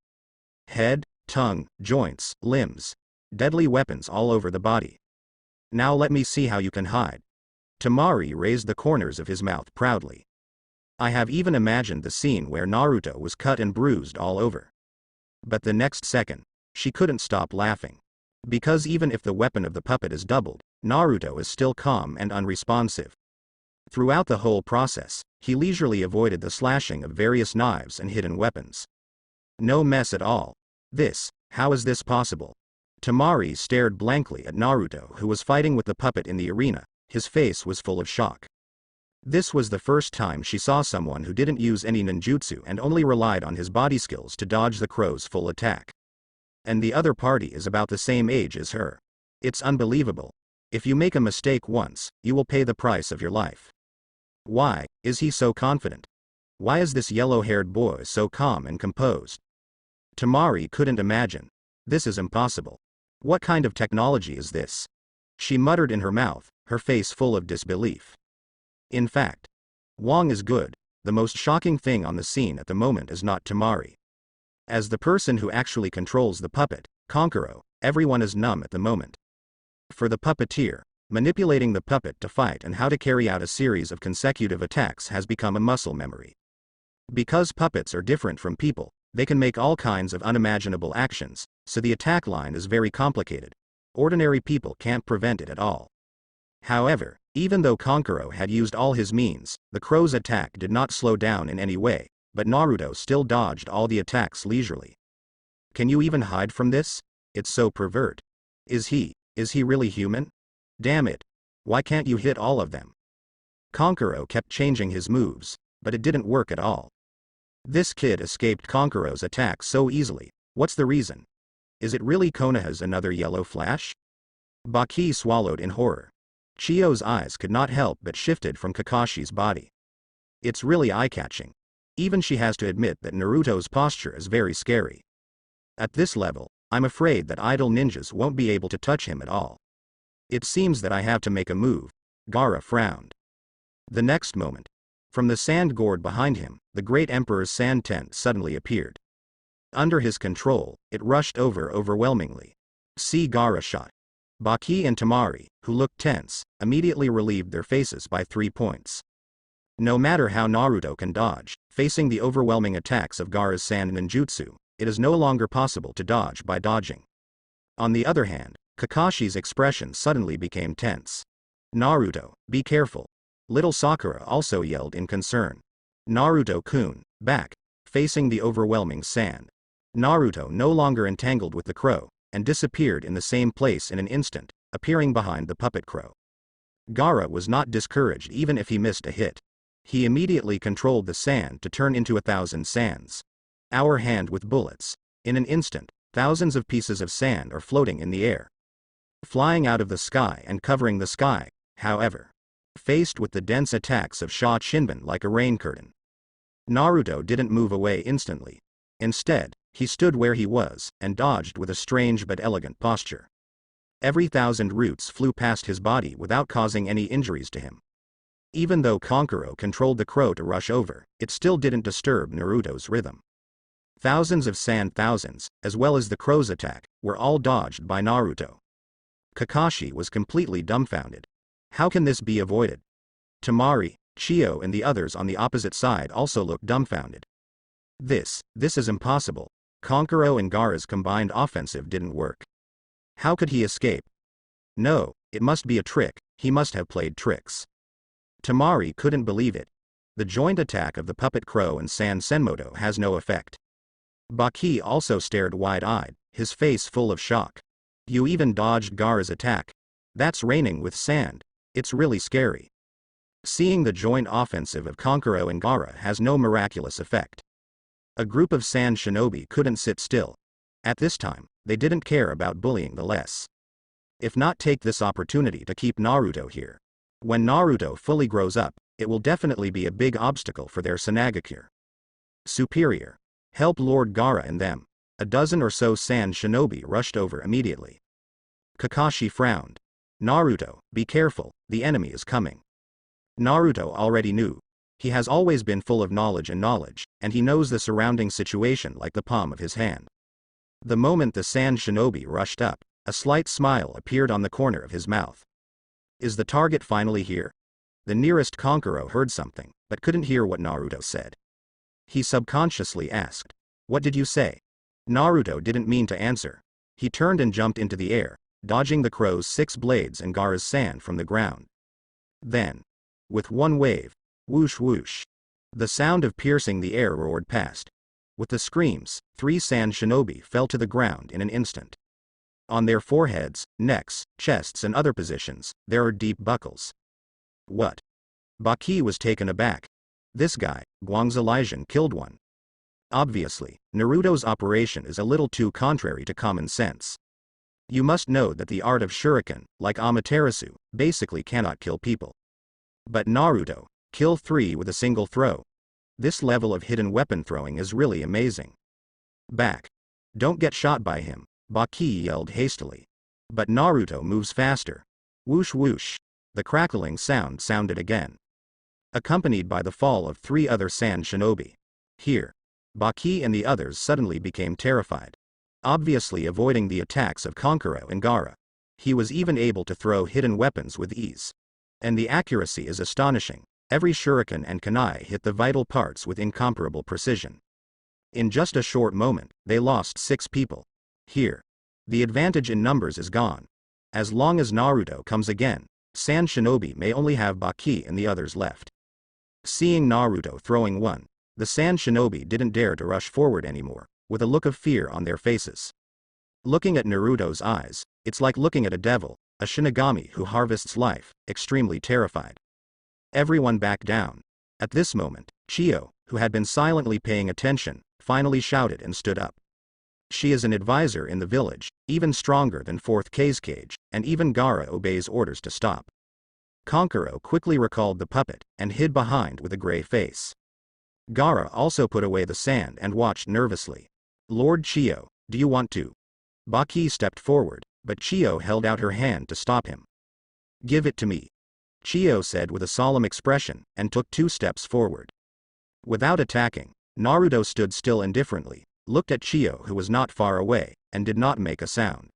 Head, tongue, joints, limbs. Deadly weapons all over the body. Now let me see how you can hide. Tamari raised the corners of his mouth proudly. I have even imagined the scene where Naruto was cut and bruised all over. But the next second, she couldn't stop laughing. Because even if the weapon of the puppet is doubled, Naruto is still calm and unresponsive. Throughout the whole process, he leisurely avoided the slashing of various knives and hidden weapons. No mess at all. How is this possible? Tamari stared blankly at Naruto, who was fighting with the puppet in the arena. His face was full of shock. This was the first time she saw someone who didn't use any ninjutsu and only relied on his body skills to dodge the crow's full attack. And the other party is about the same age as her. It's unbelievable. If you make a mistake once, you will pay the price of your life. Why is he so confident? Why is this yellow-haired boy so calm and composed? Tamari couldn't imagine. This is impossible. What kind of technology is this? She muttered in her mouth, her face full of disbelief. In fact, Wong is good. The most shocking thing on the scene at the moment is not Tamari. As the person who actually controls the puppet, Kankuro, everyone is numb at the moment. For the puppeteer, manipulating the puppet to fight and how to carry out a series of consecutive attacks has become a muscle memory. Because puppets are different from people, they can make all kinds of unimaginable actions, so the attack line is very complicated. Ordinary people can't prevent it at all. However, even though Kankuro had used all his means, the crow's attack did not slow down in any way, but Naruto still dodged all the attacks leisurely. Can you even hide from this? It's so pervert. Is he really human? Damn it. Why can't you hit all of them? Kankuro kept changing his moves, but it didn't work at all. This kid escaped Kankuro's attack so easily. What's the reason? Is it really Konoha's another yellow flash? Baki swallowed in horror. Chiyo's eyes could not help but shifted from Kakashi's body. It's really eye-catching. Even she has to admit that Naruto's posture is very scary. At this level, I'm afraid that idle ninjas won't be able to touch him at all. It seems that I have to make a move. Gaara frowned. The next moment, from the sand gourd behind him, the great emperor's sand tent suddenly appeared. Under his control, it rushed over overwhelmingly. See Gaara shot. Baki and Tamari, who looked tense, immediately relieved their faces by 3 points. No matter how Naruto can dodge, facing the overwhelming attacks of Gaara's sand ninjutsu, it is no longer possible to dodge by dodging. On the other hand, Kakashi's expression suddenly became tense. Naruto, be careful. Little Sakura also yelled in concern. Naruto-kun, back, facing the overwhelming sand. Naruto no longer entangled with the crow, and disappeared in the same place in an instant, appearing behind the puppet crow. Gaara was not discouraged even if he missed a hit. He immediately controlled the sand to turn into 1,000 sands. Our hand with bullets. In an instant, thousands of pieces of sand are floating in the air. Flying out of the sky and covering the sky, however. Faced with the dense attacks of Sha Shinbun like a rain curtain. Naruto didn't move away instantly. Instead, he stood where he was, and dodged with a strange but elegant posture. Every 1,000 roots flew past his body without causing any injuries to him. Even though Kankuro controlled the crow to rush over, it still didn't disturb Naruto's rhythm. Thousands of sand thousands, as well as the crow's attack, were all dodged by Naruto. Kakashi was completely dumbfounded. How can this be avoided? Tamari, Chiyo and the others on the opposite side also looked dumbfounded. This is impossible. Kankuro and Gaara's combined offensive didn't work. How could he escape? No, it must be a trick, he must have played tricks. Temari couldn't believe it. The joint attack of the puppet crow and San Senmoto has no effect. Baki also stared wide-eyed, his face full of shock. You even dodged Gaara's attack. That's raining with sand. It's really scary. Seeing the joint offensive of Kankuro and Gaara has no miraculous effect. A group of sand shinobi couldn't sit still. At this time, they didn't care about bullying the less. If not, take this opportunity to keep Naruto here. When Naruto fully grows up, it will definitely be a big obstacle for their Sanagakure. Superior. Help Lord Gaara and them. A dozen or so sand shinobi rushed over immediately. Kakashi frowned. Naruto, be careful, the enemy is coming. Naruto already knew. He has always been full of knowledge, and he knows the surrounding situation like the palm of his hand. The moment the sand shinobi rushed up, a slight smile appeared on the corner of his mouth. Is the target finally here? The nearest Kankuro heard something, but couldn't hear what Naruto said. He subconsciously asked, "What did you say?" Naruto didn't mean to answer. He turned and jumped into the air, dodging the crow's 6 blades and Gaara's sand from the ground. Then, with one wave, whoosh whoosh, the sound of piercing the air roared past. With the screams, 3 sand shinobi fell to the ground in an instant. On their foreheads, necks, chests and other positions, there are deep buckles. What? Baki was taken aback. This guy, Guangzhe killed one. Obviously, Naruto's operation is a little too contrary to common sense. You must know that the art of shuriken, like Amaterasu, basically cannot kill people. But Naruto, kill 3 with a single throw. This level of hidden weapon throwing is really amazing. Back. Don't get shot by him, Baki yelled hastily. But Naruto moves faster. Whoosh whoosh. The crackling sound sounded again, accompanied by the fall of 3 other sand shinobi. Here, Baki and the others suddenly became terrified. Obviously avoiding the attacks of Kankuro and Gaara. He was even able to throw hidden weapons with ease. And the accuracy is astonishing. Every shuriken and kunai hit the vital parts with incomparable precision. In just a short moment, they lost 6 people. Here, the advantage in numbers is gone. As long as Naruto comes again, Sand Shinobi may only have Baki and the others left. Seeing Naruto throwing one, the Sand Shinobi didn't dare to rush forward anymore, with a look of fear on their faces. Looking at Naruto's eyes, it's like looking at a devil, a Shinigami who harvests life, extremely terrified. Everyone backed down. At this moment, Chiyo, who had been silently paying attention, finally shouted and stood up. She is an advisor in the village, even stronger than 4th Kazekage, and even Gaara obeys orders to stop. Kankuro quickly recalled the puppet, and hid behind with a gray face. Gaara also put away the sand and watched nervously. Lord Chiyo, do you want to? Baki stepped forward, but Chiyo held out her hand to stop him. Give it to me, Chiyo said with a solemn expression, and took 2 steps forward. Without attacking, Naruto stood still indifferently, looked at Chiyo who was not far away, and did not make a sound.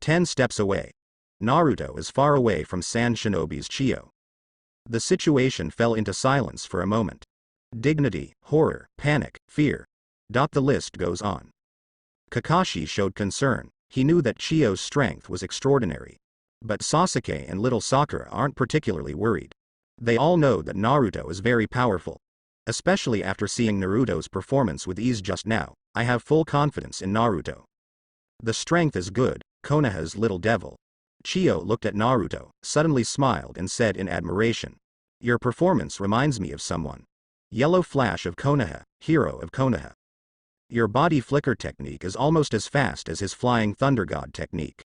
10 steps away. Naruto is far away from Sand Shinobi's Chiyo. The situation fell into silence for a moment. Dignity, horror, panic, fear. The list goes on. Kakashi showed concern. He knew that Chiyo's strength was extraordinary. But Sasuke and little Sakura aren't particularly worried. They all know that Naruto is very powerful. Especially after seeing Naruto's performance with ease just now, I have full confidence in Naruto. The strength is good, Konoha's little devil. Chiyo looked at Naruto, suddenly smiled and said in admiration. Your performance reminds me of someone. Yellow Flash of Konoha, hero of Konoha. Your body flicker technique is almost as fast as his Flying Thunder God technique.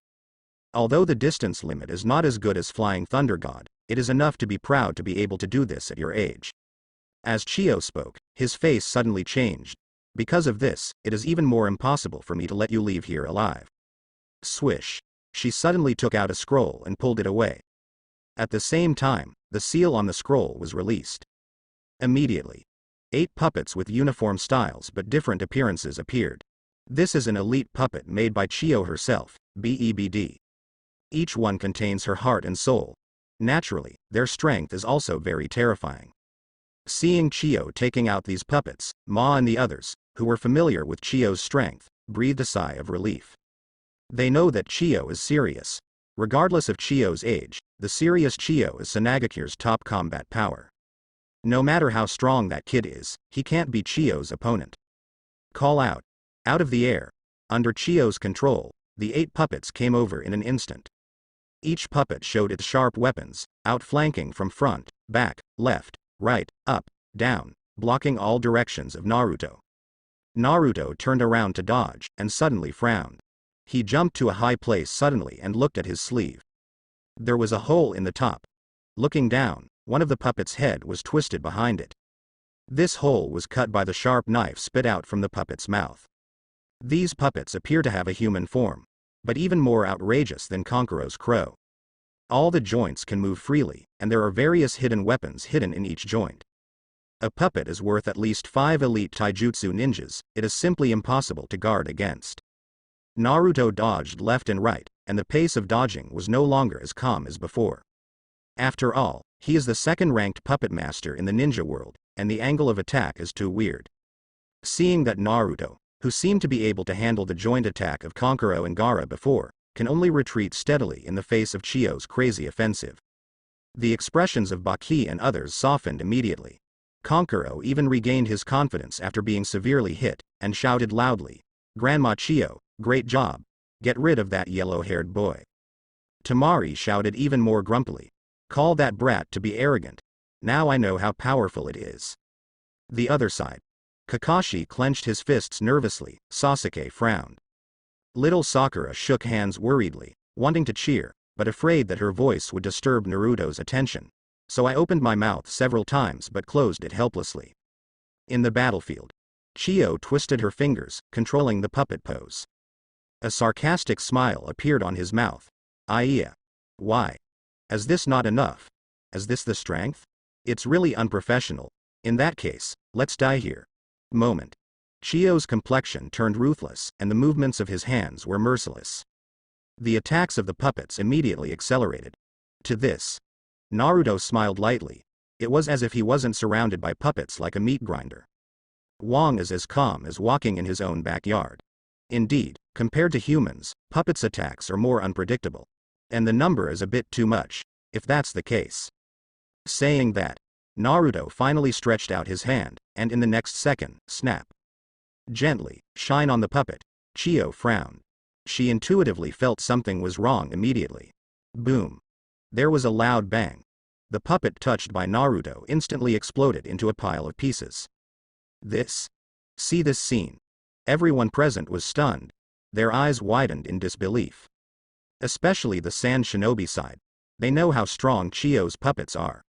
Although the distance limit is not as good as Flying Thunder God, it is enough to be proud to be able to do this at your age. As Chiyo spoke, his face suddenly changed. Because of this, it is even more impossible for me to let you leave here alive. Swish. She suddenly took out a scroll and pulled it away. At the same time, the seal on the scroll was released. Immediately, 8 puppets with uniform styles but different appearances appeared. This is an elite puppet made by Chiyo herself, BEBD. Each one contains her heart and soul. Naturally, their strength is also very terrifying. Seeing Chiyo taking out these puppets, Ma and the others, who were familiar with Chiyo's strength, breathed a sigh of relief. They know that Chiyo is serious. Regardless of Chiyo's age, the serious Chiyo is Sanagakure's top combat power. No matter how strong that kid is, he can't be Chiyo's opponent. Call out. Out of the air, under Chiyo's control, the 8 puppets came over in an instant. Each puppet showed its sharp weapons, outflanking from front, back, left, right, up, down, blocking all directions of Naruto. Naruto turned around to dodge, and suddenly frowned. He jumped to a high place suddenly and looked at his sleeve. There was a hole in the top. Looking down, one of the puppets' head was twisted behind it. This hole was cut by the sharp knife spit out from the puppet's mouth. These puppets appear to have a human form, but even more outrageous than Konkuro's crow. All the joints can move freely, and there are various hidden weapons hidden in each joint. A puppet is worth at least 5 elite taijutsu ninjas. It is simply impossible to guard against. Naruto dodged left and right, and the pace of dodging was no longer as calm as before. After all, he is the second-ranked puppet master in the ninja world, and the angle of attack is too weird. Seeing that Naruto, who seemed to be able to handle the joint attack of Konkuro and Gaara before, can only retreat steadily in the face of Chiyo's crazy offensive. The expressions of Baki and others softened immediately. Konkuro even regained his confidence after being severely hit, and shouted loudly, "Grandma Chiyo, great job. Get rid of that yellow-haired boy." Temari shouted even more grumpily, "Call that brat to be arrogant. Now I know how powerful it is." The other side. Kakashi clenched his fists nervously. Sasuke frowned. Little Sakura shook hands worriedly, wanting to cheer, but afraid that her voice would disturb Naruto's attention. So I opened my mouth several times but closed it helplessly. In the battlefield, Chiyo twisted her fingers, controlling the puppet pose. A sarcastic smile appeared on his mouth. "Iya. Why? Is this not enough? Is this the strength? It's really unprofessional. In that case, let's die here." Moment. Chiyo's complexion turned ruthless, and the movements of his hands were merciless. The attacks of the puppets immediately accelerated. To this, Naruto smiled lightly. It was as if he wasn't surrounded by puppets like a meat grinder. Wong is as calm as walking in his own backyard. Indeed, compared to humans, puppets' attacks are more unpredictable. And the number is a bit too much, if that's the case. Saying that, Naruto finally stretched out his hand, and in the next second, snap. Gently, shine on the puppet. Chiyo frowned. She intuitively felt something was wrong immediately. Boom. There was a loud bang. The puppet touched by Naruto instantly exploded into a pile of pieces. See this scene. Everyone present was stunned. Their eyes widened in disbelief. Especially the Sand Shinobi side. They know how strong Chiyo's puppets are.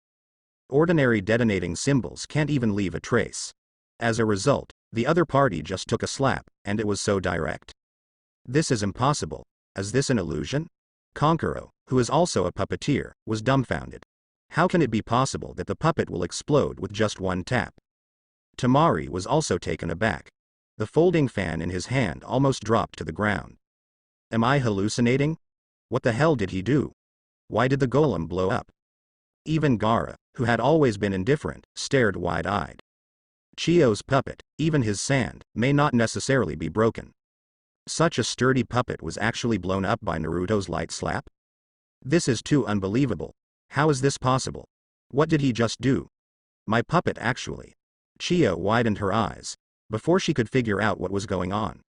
Ordinary detonating symbols can't even leave a trace. As a result, the other party just took a slap, and it was so direct. This is impossible. Is this an illusion? Konkuro, who is also a puppeteer, was dumbfounded. How can it be possible that the puppet will explode with just one tap? Temari was also taken aback. The folding fan in his hand almost dropped to the ground. Am I hallucinating? What the hell did he do? Why did the golem blow up? Even Gaara, who had always been indifferent, stared wide-eyed. Chiyo's puppet, even his sand, may not necessarily be broken. Such a sturdy puppet was actually blown up by Naruto's light slap? This is too unbelievable. How is this possible? What did he just do? My puppet actually. Chiyo widened her eyes, before she could figure out what was going on.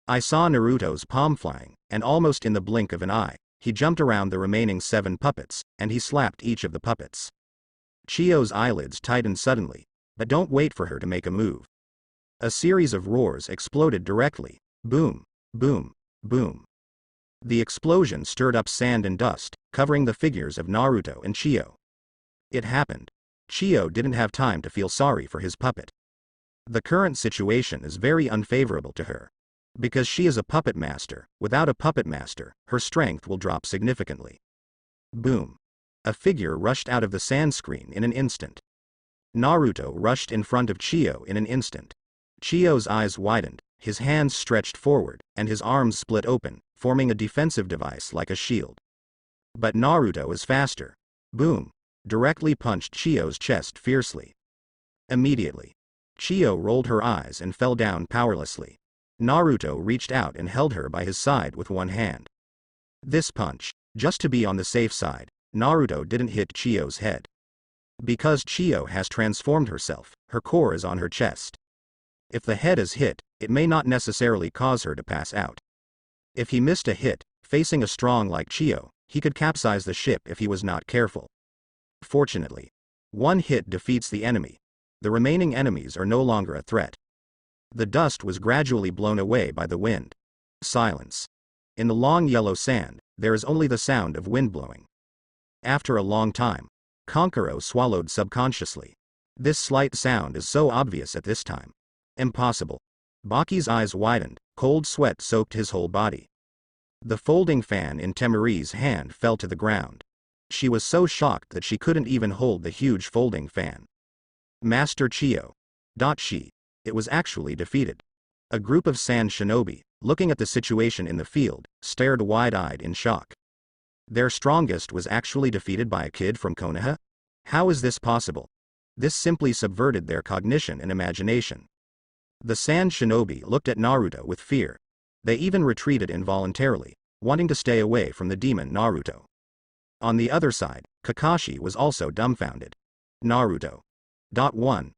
I saw Naruto's palm flying, and almost in the blink of an eye, he jumped around the remaining 7 puppets, and he slapped each of the puppets. Chiyo's eyelids tightened suddenly, but don't wait for her to make a move. A series of roars exploded directly. Boom, boom, boom. The explosion stirred up sand and dust, covering the figures of Naruto and Chiyo. It happened. Chiyo didn't have time to feel sorry for his puppet. The current situation is very unfavorable to her. Because she is a puppet master, without a puppet master, her strength will drop significantly. Boom. A figure rushed out of the sand screen in an instant. Naruto rushed in front of Chiyo in an instant. Chiyo's eyes widened, his hands stretched forward, and his arms split open, forming a defensive device like a shield. But Naruto is faster. Boom. Directly punched Chiyo's chest fiercely. Immediately, Chiyo rolled her eyes and fell down powerlessly. Naruto reached out and held her by his side with one hand. This punch, just to be on the safe side, Naruto didn't hit Chiyo's head. Because Chiyo has transformed herself, her core is on her chest. If the head is hit, it may not necessarily cause her to pass out. If he missed a hit, facing a strong like Chiyo, he could capsize the ship if he was not careful. Fortunately, one hit defeats the enemy. The remaining enemies are no longer a threat. The dust was gradually blown away by the wind. Silence. In the long yellow sand, there is only the sound of wind blowing. After a long time, Kankuro swallowed subconsciously. This slight sound is so obvious at this time. Impossible. Baki's eyes widened, cold sweat soaked his whole body. The folding fan in Temari's hand fell to the ground. She was so shocked that she couldn't even hold the huge folding fan. Master Chiyo. She. It was actually defeated. A group of sand shinobi, looking at the situation in the field, stared wide-eyed in shock. Their strongest was actually defeated by a kid from Konoha? How is this possible? This simply subverted their cognition and imagination. The sand shinobi looked at Naruto with fear. They even retreated involuntarily, wanting to stay away from the demon Naruto. On the other side, Kakashi was also dumbfounded. Naruto. 1.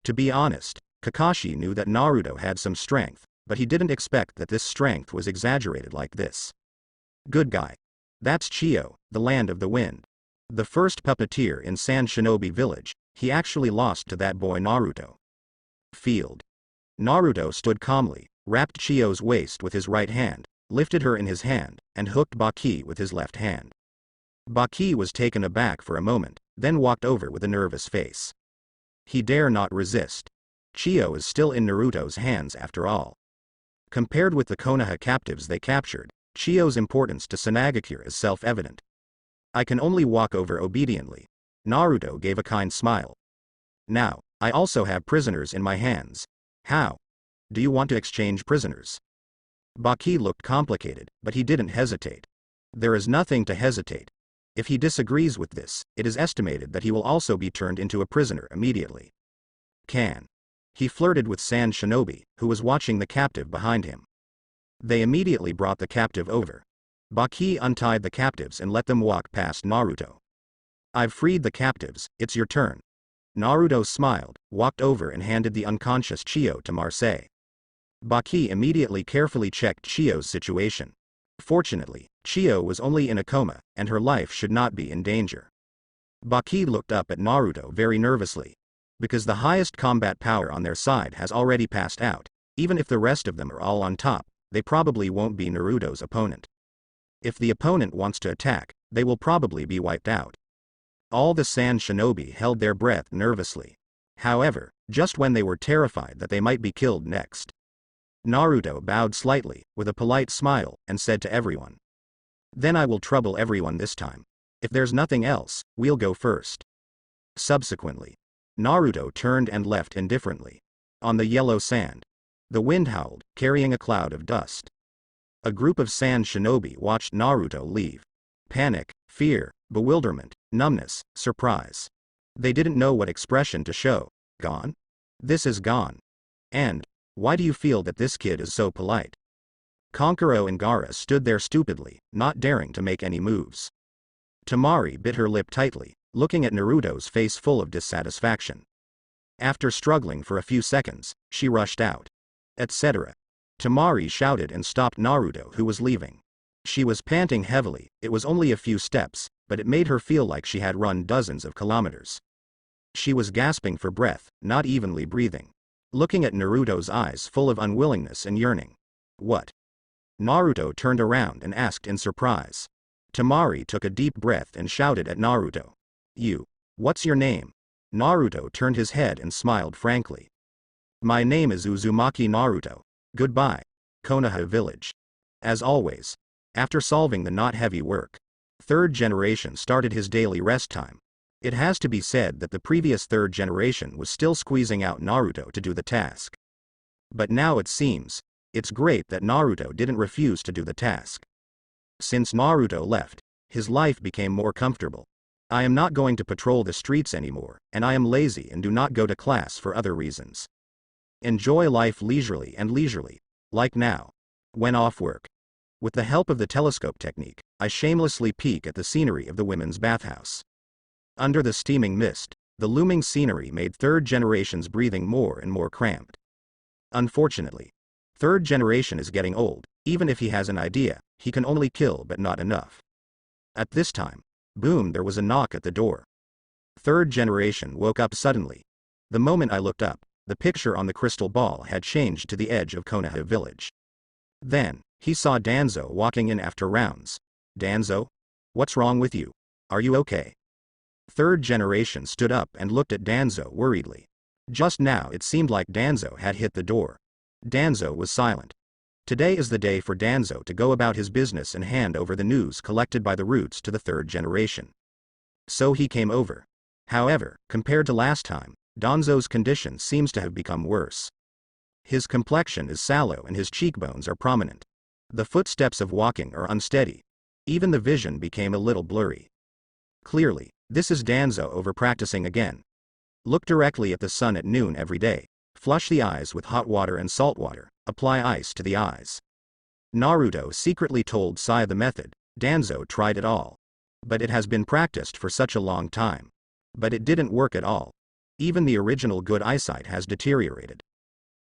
To be honest, Kakashi knew that Naruto had some strength, but he didn't expect that this strength was exaggerated like this. Good guy. That's Chiyo, the land of the wind. The first puppeteer in Sand Shinobi Village, he actually lost to that boy Naruto. Field. Naruto stood calmly, wrapped Chiyo's waist with his right hand, lifted her in his hand, and hooked Baki with his left hand. Baki was taken aback for a moment, then walked over with a nervous face. He dare not resist. Chiyo is still in Naruto's hands after all. Compared with the Konoha captives they captured, Chiyo's importance to Sanagakure is self-evident. I can only walk over obediently. Naruto gave a kind smile. Now, I also have prisoners in my hands. How? Do you want to exchange prisoners? Baki looked complicated, but he didn't hesitate. There is nothing to hesitate. If he disagrees with this, it is estimated that he will also be turned into a prisoner immediately. Can. He flirted with Sand Shinobi, who was watching the captive behind him. They immediately brought the captive over. Baki untied the captives and let them walk past Naruto. I've freed the captives, it's your turn. Naruto smiled, walked over and handed the unconscious Chiyo to Marseille. Baki immediately carefully checked Chiyo's situation. Fortunately, Chiyo was only in a coma, and her life should not be in danger. Baki looked up at Naruto very nervously. Because the highest combat power on their side has already passed out, even if the rest of them are all on top, they probably won't be Naruto's opponent. If the opponent wants to attack, they will probably be wiped out. All the Sand Shinobi held their breath nervously. However, just when they were terrified that they might be killed next, Naruto bowed slightly, with a polite smile, and said to everyone. Then I will trouble everyone this time. If there's nothing else, we'll go first. Subsequently, Naruto turned and left indifferently. On the yellow sand, the wind howled, carrying a cloud of dust. A group of sand shinobi watched Naruto leave. Panic, fear, bewilderment, numbness, surprise. They didn't know what expression to show. Gone? This is gone. And, why do you feel that this kid is so polite? Kankuro and Gaara stood there stupidly, not daring to make any moves. Temari bit her lip tightly, looking at Naruto's face full of dissatisfaction. After struggling for a few seconds, she rushed out. Etc. Temari shouted and stopped Naruto, who was leaving. She was panting heavily. It was only a few steps, but it made her feel like she had run dozens of kilometers. She was gasping for breath, not evenly breathing. Looking at Naruto's eyes full of unwillingness and yearning. What? Naruto turned around and asked in surprise. Temari took a deep breath and shouted at Naruto. What's your name? Naruto turned his head and smiled frankly. My name is Uzumaki Naruto. Goodbye. Konoha Village. As always, after solving the not heavy work, third generation started his daily rest time. It has to be said that the previous third generation was still squeezing out Naruto to do the task. But now it seems, it's great that Naruto didn't refuse to do the task. Since Naruto left, his life became more comfortable. I am not going to patrol the streets anymore, and I am lazy and do not go to class for other reasons. Enjoy life leisurely, like now. When off work. With the help of the telescope technique, I shamelessly peek at the scenery of the women's bathhouse. Under the steaming mist, the looming scenery made third generation's breathing more and more cramped. Unfortunately, third generation is getting old. Even if he has an idea, he can only kill but not enough. At this time, boom, there was a knock at the door. Third generation woke up suddenly. The moment I looked up, the picture on the crystal ball had changed to the edge of Konoha village. Then, he saw Danzo walking in after rounds. Danzo? What's wrong with you? Are you okay? Third generation stood up and looked at Danzo worriedly. Just now it seemed like Danzo had hit the door. Danzo was silent. Today is the day for Danzo to go about his business and hand over the news collected by the roots to the third generation. So he came over. However, compared to last time, Danzo's condition seems to have become worse. His complexion is sallow and his cheekbones are prominent. The footsteps of walking are unsteady. Even the vision became a little blurry. Clearly, this is Danzo over-practicing again. Look directly at the sun at noon every day. Flush the eyes with hot water and salt water. Apply ice to the eyes. Naruto secretly told Sai the method. Danzo tried it all. But it has been practiced for such a long time. But it didn't work at all. Even the original good eyesight has deteriorated.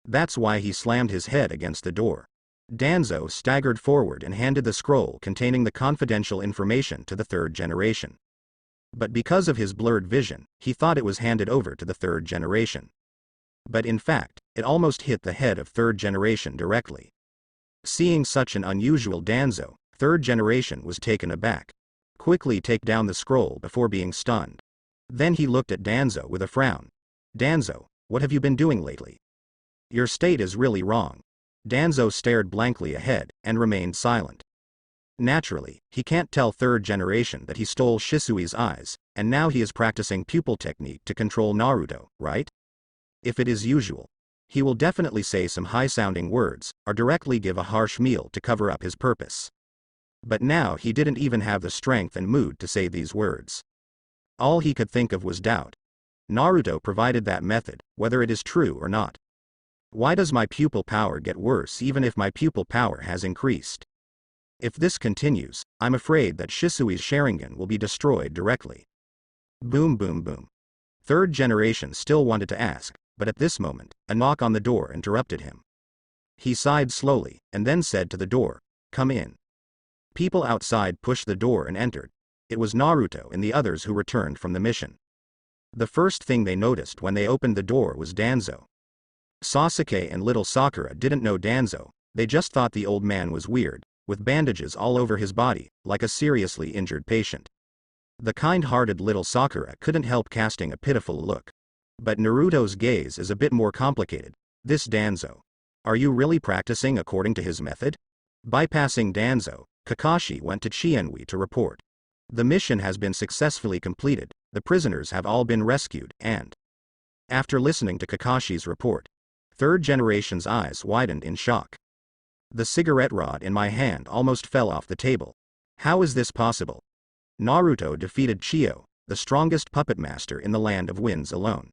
That's why he slammed his head against the door. Danzo staggered forward and handed the scroll containing the confidential information to the third generation. But because of his blurred vision, he thought it was handed over to the third generation. But in fact, it almost hit the head of third generation directly. Seeing such an unusual Danzo, third generation was taken aback. Quickly take down the scroll before being stunned. Then he looked at Danzo with a frown. Danzo, what have you been doing lately? Your state is really wrong. Danzo stared blankly ahead, and remained silent. Naturally, he can't tell third generation that he stole Shisui's eyes, and now he is practicing pupil technique to control Naruto, right? If it is usual, he will definitely say some high-sounding words, or directly give a harsh meal to cover up his purpose. But now he didn't even have the strength and mood to say these words. All he could think of was doubt. Naruto provided that method, whether it is true or not. Why does my pupil power get worse even if my pupil power has increased? If this continues, I'm afraid that Shisui's Sharingan will be destroyed directly. Boom boom boom. Third generation still wanted to ask, but at this moment, a knock on the door interrupted him. He sighed slowly, and then said to the door, "Come in." People outside pushed the door and entered. It was Naruto and the others who returned from the mission. The first thing they noticed when they opened the door was Danzo. Sasuke and little Sakura didn't know Danzo, they just thought the old man was weird, with bandages all over his body, like a seriously injured patient. The kind-hearted little Sakura couldn't help casting a pitiful look. But Naruto's gaze is a bit more complicated. This Danzo. Are you really practicing according to his method? Bypassing Danzo, Kakashi went to Chienui to report. The mission has been successfully completed, the prisoners have all been rescued, and... After listening to Kakashi's report, third generation's eyes widened in shock. The cigarette rod in my hand almost fell off the table. How is this possible? Naruto defeated Chiyo, the strongest puppet master in the land of winds alone.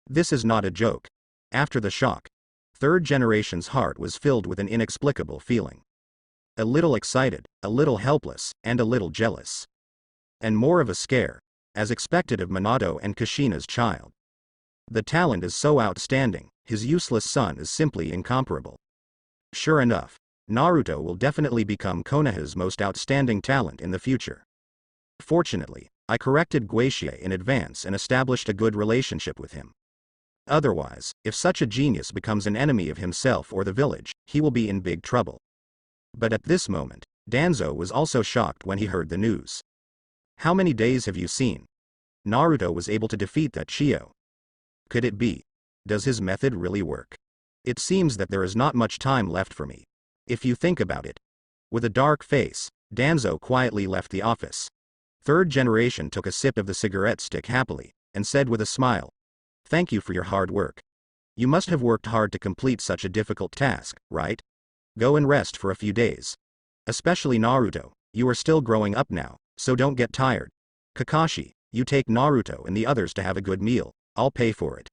This is not a joke. After the shock, third generation's heart was filled with an inexplicable feeling. A little excited, a little helpless, and a little jealous. And more of a scare, as expected of Minato and Kushina's child. The talent is so outstanding, his useless son is simply incomparable. Sure enough, Naruto will definitely become Konoha's most outstanding talent in the future. Fortunately, I corrected Guixie in advance and established a good relationship with him. Otherwise, if such a genius becomes an enemy of himself or the village, he will be in big trouble. But at this moment, Danzo was also shocked when he heard the news. How many days have you seen? Naruto was able to defeat that Chiyo. Could it be? Does his method really work? It seems that there is not much time left for me. If you think about it. With a dark face, Danzo quietly left the office. Third generation took a sip of the cigarette stick happily, and said with a smile, "Thank you for your hard work. You must have worked hard to complete such a difficult task, right? Go and rest for a few days. Especially Naruto, you are still growing up now, so don't get tired. Kakashi, you take Naruto and the others to have a good meal, I'll pay for it.